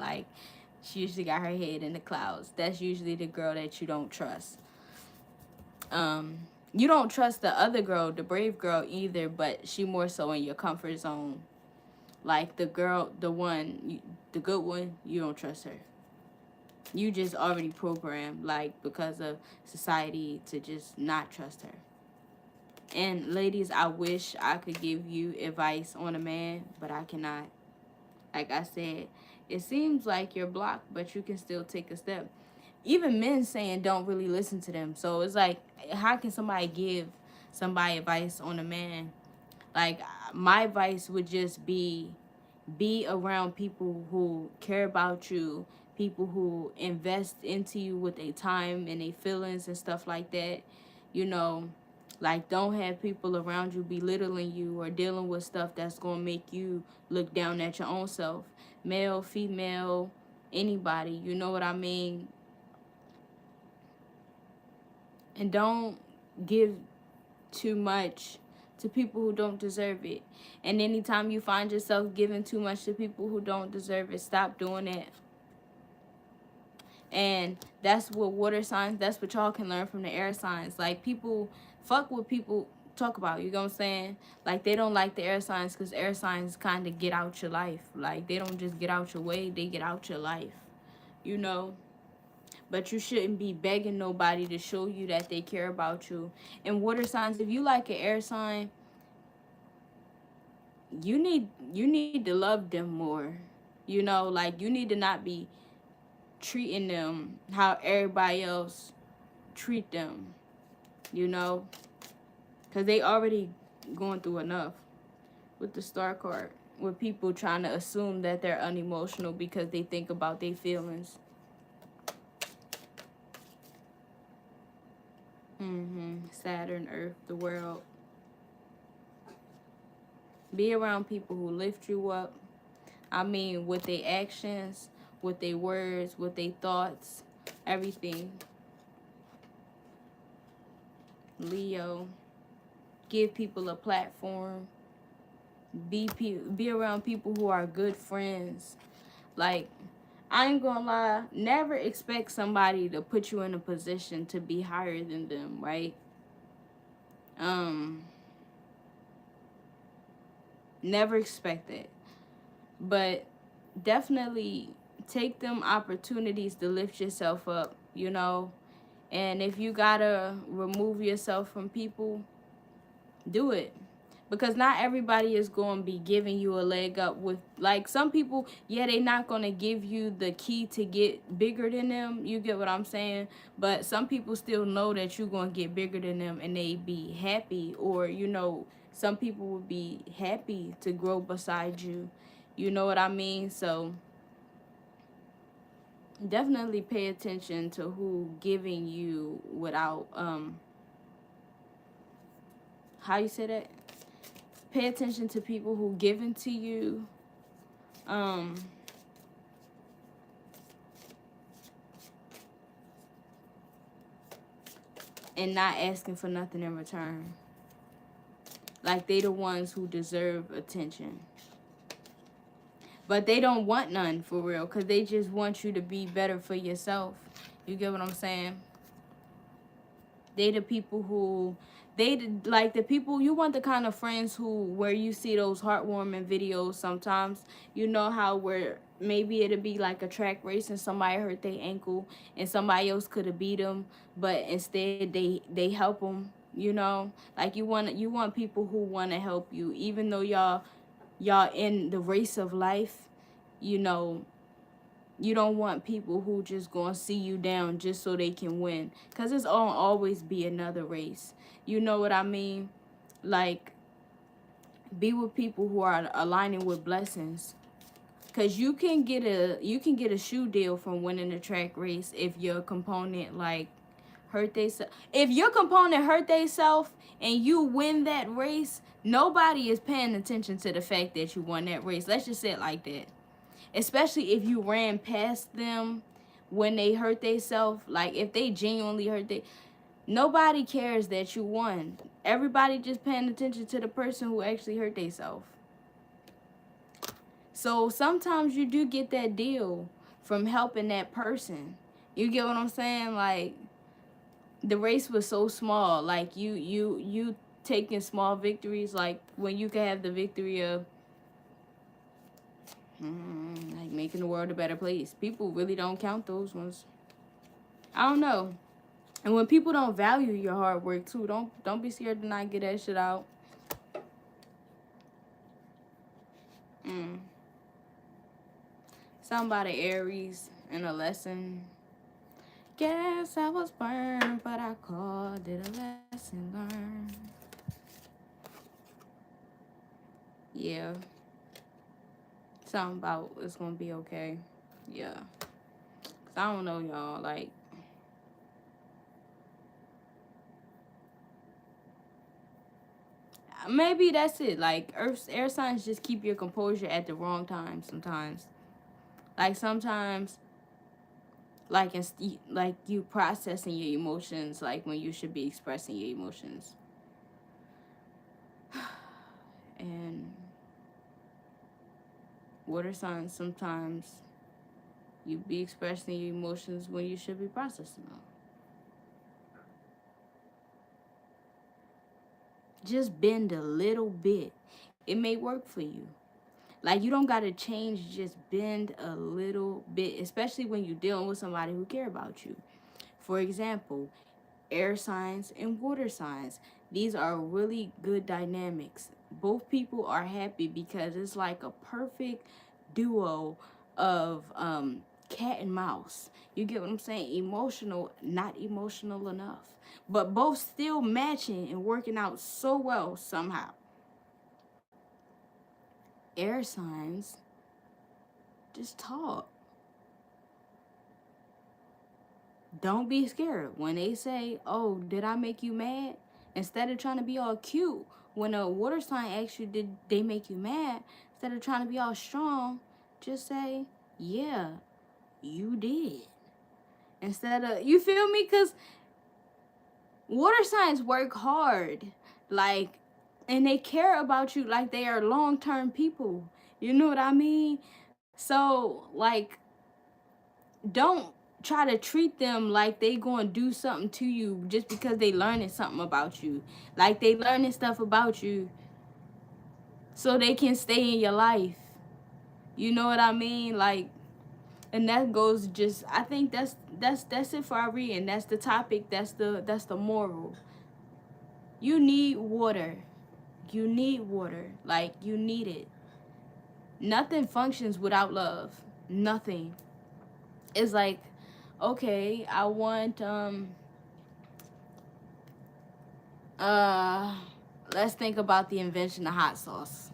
got her head in the clouds. That's usually the girl that you don't trust. You don't trust the other girl, the brave girl, either, but she more so in your comfort zone. Like, the girl, the good one, you don't trust her. You just already programmed, like, because of society, to just not trust her. And ladies, I wish I could give you advice on a man, but I cannot. Like I said, it seems like you're blocked, but you can still take a step. Even men saying don't really listen to them. So it's like, how can somebody give somebody advice on a man? Like, my advice would just be around people who care about you, people who invest into you with their time and their feelings and stuff like that. You know, like, don't have people around you belittling you or dealing with stuff that's going to make you look down at your own self. Male, female, anybody, you know what I mean? And don't give too much to people who don't deserve it. And anytime you find yourself giving too much to people who don't deserve it, stop doing that. And that's what water signs, that's what y'all can learn from the air signs. Like, people fuck what people talk about, you know what I'm saying? Like, they don't like the air signs because air signs kind of get out your life. Like, they don't just get out your way, they get out your life, you know? But you shouldn't be begging nobody to show you that they care about you. And water signs, if you like an air sign, you need to love them more. You know, like, you need to not be treating them how everybody else treat them, you know, because they already going through enough with the star card, with people trying to assume that they're unemotional because they think about their feelings. Saturn, Earth, the world. Be around people who lift you up. I mean, with their actions, with their words, with their thoughts, everything. Leo. Give people a platform. Be around people who are good friends. Like, I ain't gonna lie, never expect somebody to put you in a position to be higher than them, right? Never expect it. But definitely take them opportunities to lift yourself up, you know? And if you gotta remove yourself from people, do it. Because not everybody is going to be giving you a leg up with, like, some people, yeah, they not going to give you the key to get bigger than them. You get what I'm saying? But some people still know that you're going to get bigger than them and they be happy. Or, you know, some people would be happy to grow beside you. You know what I mean? So definitely pay attention to who giving you without, how you say that? Pay attention to people who giving to you, and not asking for nothing in return. Like they the ones who deserve attention. But they don't want none for real, because they just want you to be better for yourself. You get what I'm saying? They the people who, like the people, you want the kind of friends who, where you see those heartwarming videos sometimes, you know how where maybe it'll be like a track race and somebody hurt their ankle and somebody else could have beat them, but instead they help them, you know? Like you want people who want to help you, even though y'all in the race of life, you know. You don't want people who just gonna see you down just so they can win, because it's gonna always be another race. You know what I mean? Like, be with people who are aligning with blessings, because you can get a shoe deal from winning the track race if your component like hurt they self. If your component hurt they self and you win that race, nobody is paying attention to the fact that you won that race. Let's just say it like that. Especially if you ran past them when they hurt themselves. Like if they genuinely hurt they, nobody cares that you won. Everybody just paying attention to the person who actually hurt themselves. So sometimes you do get that deal from helping that person. You get what I'm saying? Like the race was so small. Like you taking small victories, like when you can have the victory of like making the world a better place. People really don't count those ones. I don't know. And when people don't value your hard work too, don't be scared to not get that shit out. Something about the Aries and a lesson. Guess I was burned, but I called it a lesson learned. Yeah. Something about it's gonna be okay. Yeah. 'Cause I don't know, y'all. Like, maybe that's it. Like, air signs just keep your composure at the wrong time sometimes. Like, sometimes, like you processing your emotions, like when you should be expressing your emotions. And water signs, sometimes you be expressing your emotions when you should be processing them. Just bend a little bit. It may work for you. Like, you don't gotta change, just bend a little bit, especially when you're dealing with somebody who care about you. For example, air signs and water signs. These are really good dynamics. Both people are happy because it's like a perfect duo of cat and mouse. You get what I'm saying? Emotional, not emotional enough. But both still matching and working out so well somehow. Air signs, just talk. Don't be scared when they say, "Oh, did I make you mad?" Instead of trying to be all cute, when a water sign asks you, "Did they make you mad?" Instead of trying to be all strong, just say, "Yeah, you did." Instead of, you feel me? Because water signs work hard, like, and they care about you like they are long-term people. You know what I mean? So, like, don't try to treat them like they gonna do something to you just because they learning something about you. Like they learning stuff about you so they can stay in your life. You know what I mean? Like, and that goes just, I think that's it for our reading. That's the topic. That's the moral. You need water. You need water. Like, you need it. Nothing functions without love. Nothing. It's like, okay, I want uh let's think about the invention of hot sauce.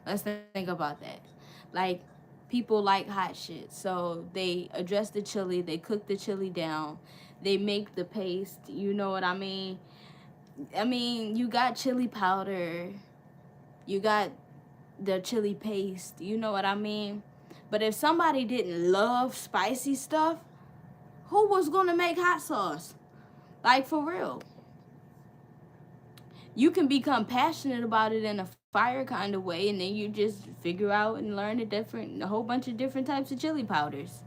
Let's think about that. Like, people like hot shit, so they address the chili, they cook the chili down, they make the paste. You know what I mean? You got chili powder, you got the chili paste. You know what I mean? But if somebody didn't love spicy stuff, who was gonna make hot sauce? Like, for real. You can become passionate about it in a fire kind of way, and then you just figure out and learn a whole bunch of different types of chili powders.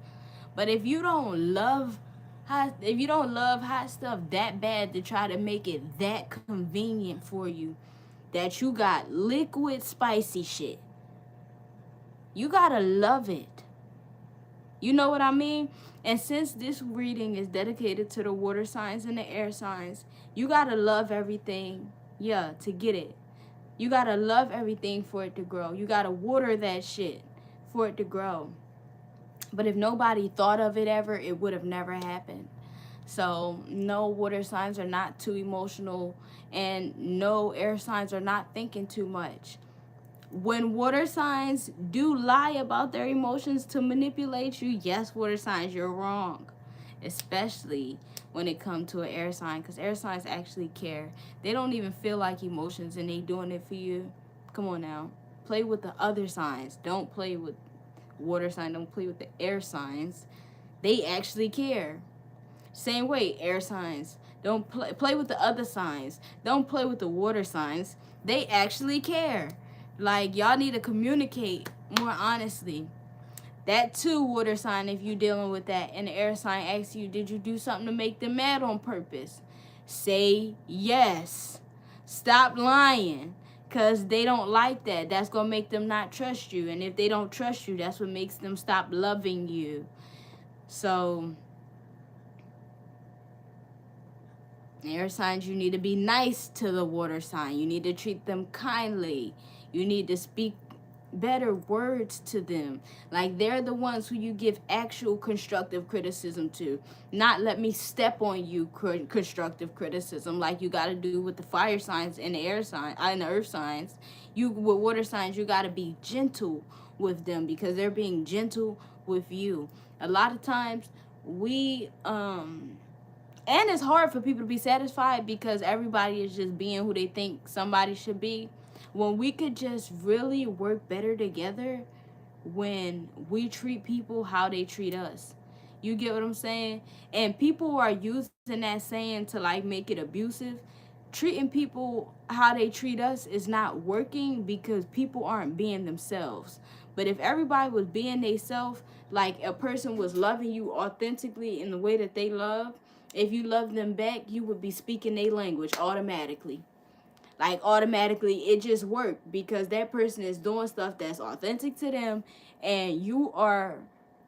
But if you don't love hot stuff that bad to try to make it that convenient for you, that you got liquid spicy shit, you gotta love it. You know what I mean? And since this reading is dedicated to the water signs and the air signs, you gotta love everything, yeah, to get it. You gotta love everything for it to grow. You gotta water that shit for it to grow. But if nobody thought of it ever, it would have never happened. So, no, water signs are not too emotional, and no, air signs are not thinking too much. When water signs do lie about their emotions to manipulate you, yes, water signs, you're wrong. Especially when it comes to an air sign, because air signs actually care. They don't even feel like emotions, and they doing it for you. Come on now. Play with the other signs. Don't play with water sign. Don't play with the air signs. They actually care. Same way, air signs. Don't play with the other signs. Don't play with the water signs. They actually care. Like, y'all need to communicate more honestly. That too, water sign, if you dealing with that, and the air sign asks you, did you do something to make them mad on purpose? Say yes. Stop lying. Because they don't like that. That's going to make them not trust you. And if they don't trust you, that's what makes them stop loving you. So, air signs, you need to be nice to the water sign. You need to treat them kindly. You need to speak better words to them. Like, they're the ones who you give actual constructive criticism to. Not let me step on you constructive criticism like you got to do with the fire signs and the air sign and the earth signs. You with water signs, you got to be gentle with them because they're being gentle with you. A lot of times we and it's hard for people to be satisfied because everybody is just being who they think somebody should be. When we could just really work better together, when we treat people how they treat us. You get what I'm saying? And people are using that saying to like make it abusive. Treating people how they treat us is not working because people aren't being themselves. But if everybody was being themselves, like a person was loving you authentically in the way that they love, if you love them back, you would be speaking their language automatically. Like automatically, it just worked because that person is doing stuff that's authentic to them, and you are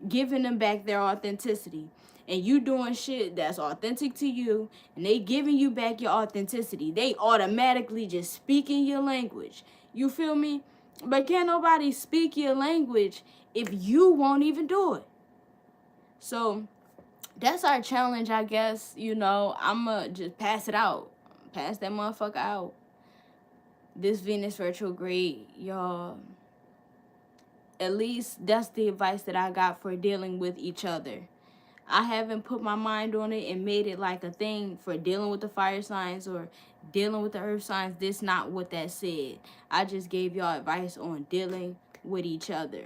giving them back their authenticity. And you doing shit that's authentic to you, and they giving you back your authenticity. They automatically just speaking your language. You feel me? But can't nobody speak your language if you won't even do it. So that's our challenge, I guess. You know, I'ma just pass it out. Pass that motherfucker out. This Venus retrograde, y'all, at least that's the advice that I got for dealing with each other. I haven't put my mind on it and made it like a thing for dealing with the fire signs or dealing with the earth signs. This not what that said. I just gave y'all advice on dealing with each other.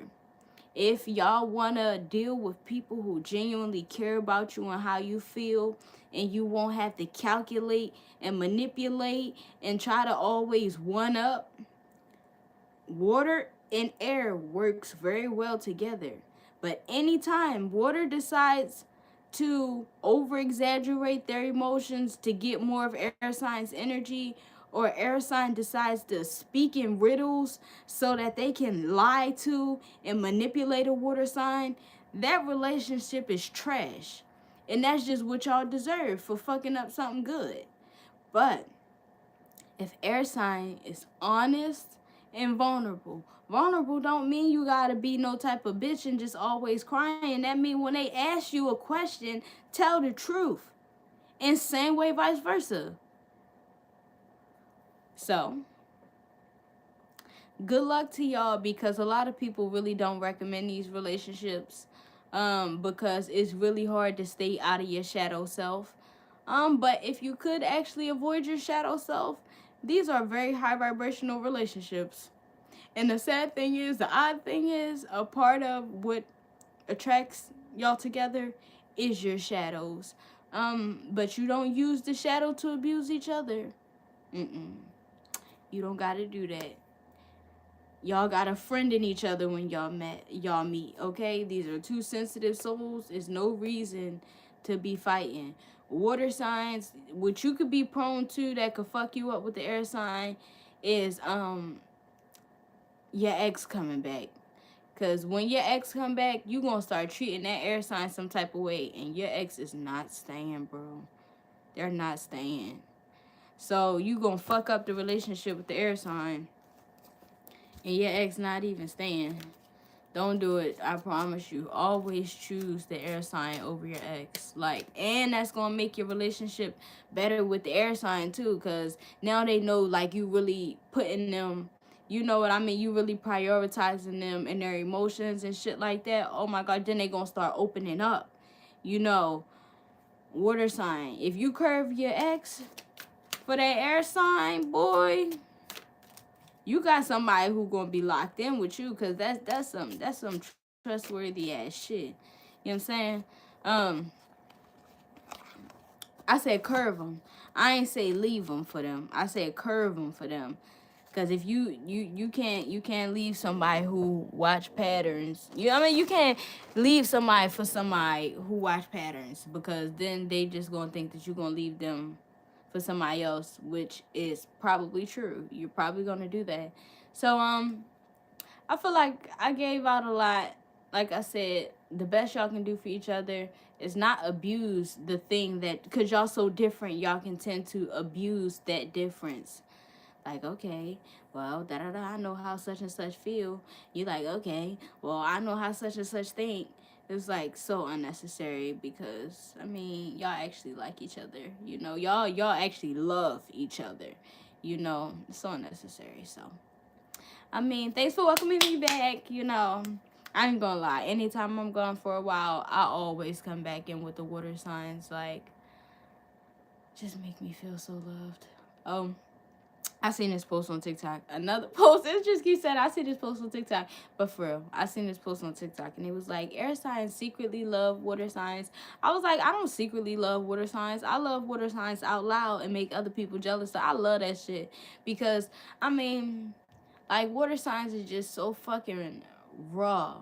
If y'all want to deal with people who genuinely care about you and how you feel, and you won't have to calculate and manipulate and try to always one up, water and air works very well together. But anytime water decides to over exaggerate their emotions to get more of air sign's energy, or air sign decides to speak in riddles so that they can lie to and manipulate a water sign, that relationship is trash. And that's just what y'all deserve for fucking up something good. But if air sign is honest and vulnerable don't mean you gotta be no type of bitch and just always crying. That mean when they ask you a question, tell the truth. And same way vice versa. So, good luck to y'all, because a lot of people really don't recommend these relationships because it's really hard to stay out of your shadow self. But if you could actually avoid your shadow self, these are very high vibrational relationships. And the sad thing is, the odd thing is, a part of what attracts y'all together is your shadows. But you don't use the shadow to abuse each other. Mm-mm. You don't gotta do that. Y'all got a friend in each other when y'all meet, okay? These are two sensitive souls. There's no reason to be fighting. Water signs, what you could be prone to that could fuck you up with the air sign is your ex coming back. Cause when your ex come back, you gonna start treating that air sign some type of way, and your ex is not staying, bro. They're not staying. So you gonna fuck up the relationship with the air sign, and your ex not even staying. Don't do it. I promise you. Always choose the air sign over your ex. Like, and that's gonna make your relationship better with the air sign too, cause now they know like you really putting them. You know what I mean? You really prioritizing them and their emotions and shit like that. Oh my God, then they gonna start opening up. You know, water sign. If you curve your ex for that air sign, boy, you got somebody who gonna be locked in with you, cause that's some trustworthy ass shit. You know what I'm saying? I said curve them. I ain't say leave them for them. I said curve them for them. Cause if you can't leave somebody who watch patterns. You can't leave somebody for somebody who watch patterns, because then they just gonna think that you're gonna leave them for somebody else, which is probably true. You're probably gonna do that. So I feel like I gave out a lot. Like I said, the best y'all can do for each other is not abuse the thing that, because y'all so different, y'all can tend to abuse that difference. Like, okay, well, da da da, I know how such and such feel. You like, okay, well, I know how such and such think. It's like so unnecessary, because I mean, y'all actually like each other. You know, y'all actually love each other. You know, it's so unnecessary. So I mean, thanks for welcoming me back. You know, I ain't gonna lie. Anytime I'm gone for a while, I always come back in with the water signs. Like, just make me feel so loved. I seen this post on TikTok. Another post. It just keeps saying I see this post on TikTok. But for real, I seen this post on TikTok, and it was like, air signs secretly love water signs. I was like, I don't secretly love water signs. I love water signs out loud and make other people jealous. So I love that shit, because I mean, like, water signs is just so fucking raw.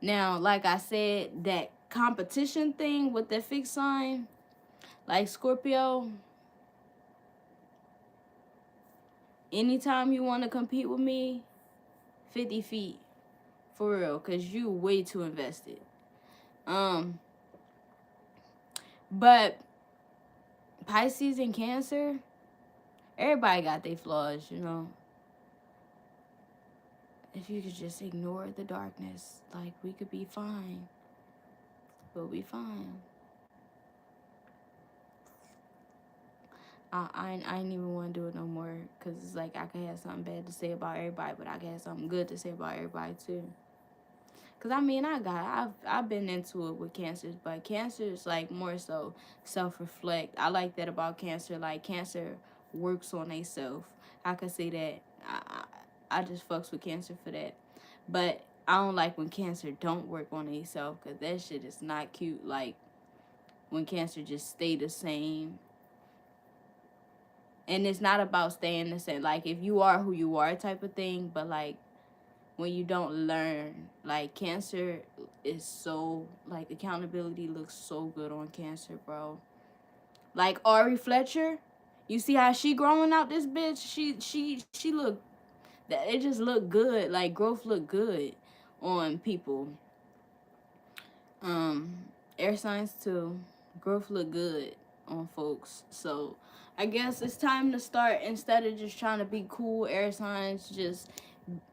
Now, like I said, that competition thing with the fixed sign, like Scorpio, anytime you want to compete with me, 50 feet. For real, because you way too invested. But Pisces and Cancer, everybody got their flaws, you know. If you could just ignore the darkness, like, we could be fine. We'll be fine. I ain't even want to do it no more, because it's like I could have something bad to say about everybody, but I could have something good to say about everybody too. Because I mean, I've been into it with Cancers, but Cancer is like more so self-reflect. I like that about Cancer. Like, Cancer works on themselves. I could say that. I just fucks with Cancer for that. But I don't like when Cancer don't work on themselves, because that shit is not cute. Like, when Cancer just stay the same. And it's not about staying the same. Like, if you are who you are type of thing, but like, when you don't learn, like, Cancer is so, like, accountability looks so good on Cancer, bro. Like, Ari Fletcher, you see how she growing out this bitch? She look, that it just look good. Like, growth look good on people. Air signs too. Growth look good on folks. So I guess it's time to start, instead of just trying to be cool, air signs, just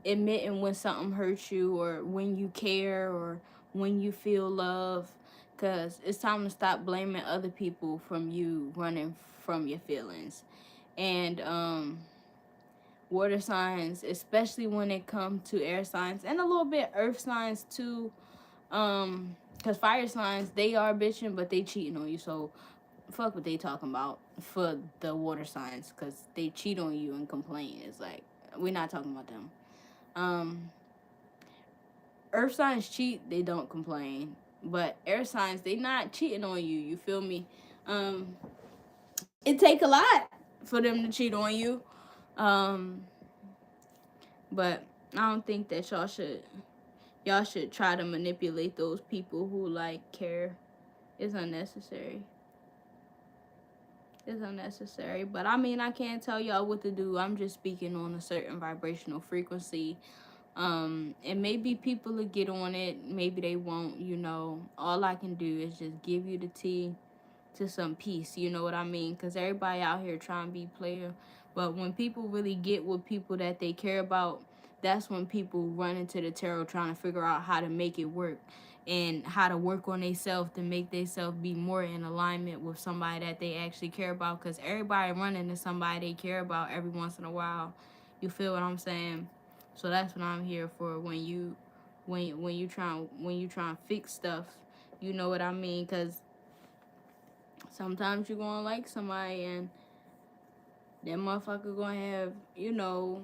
admitting when something hurts you, or when you care, or when you feel love. Because it's time to stop blaming other people from you running from your feelings. And water signs, especially when it comes to air signs, and a little bit earth signs too. Because fire signs, they are bitching, but they cheating on you. So fuck what they talking about for the water signs, because they cheat on you and complain. It's like, we're not talking about them. Earth signs cheat, they don't complain. But air signs, they not cheating on you. You feel me? It take a lot for them to cheat on you. Um, but I don't think that y'all should try to manipulate those people who like care. It's unnecessary. It's unnecessary. But I mean, I can't tell y'all what to do. I'm just speaking on a certain vibrational frequency. And maybe people will get on it, maybe they won't, you know. All I can do is just give you the tea to some peace, you know what I mean? Because everybody out here trying to be player. But when people really get with people that they care about, that's when people run into the tarot trying to figure out how to make it work and how to work on themselves to make themselves be more in alignment with somebody that they actually care about. Because everybody running to somebody they care about every once in a while. You feel what I'm saying? So that's what I'm here for. When you trying to fix stuff, you know what I mean? Because sometimes you're gonna like somebody and that motherfucker gonna have, you know,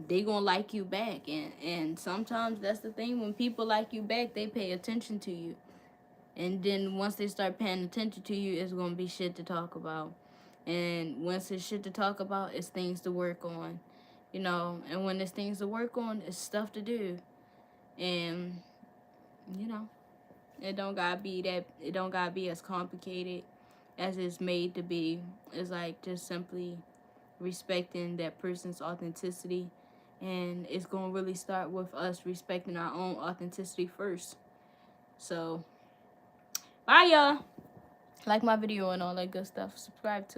they gonna like you back. And sometimes that's the thing, when people like you back, they pay attention to you. And then once they start paying attention to you, it's gonna be shit to talk about. And once it's shit to talk about, it's things to work on. You know, and when there's things to work on, it's stuff to do. And, you know, it don't gotta be as complicated as it's made to be. It's like just simply respecting that person's authenticity, and it's gonna really start with us respecting our own authenticity first. So bye y'all. Like my video and all that good stuff. Subscribe to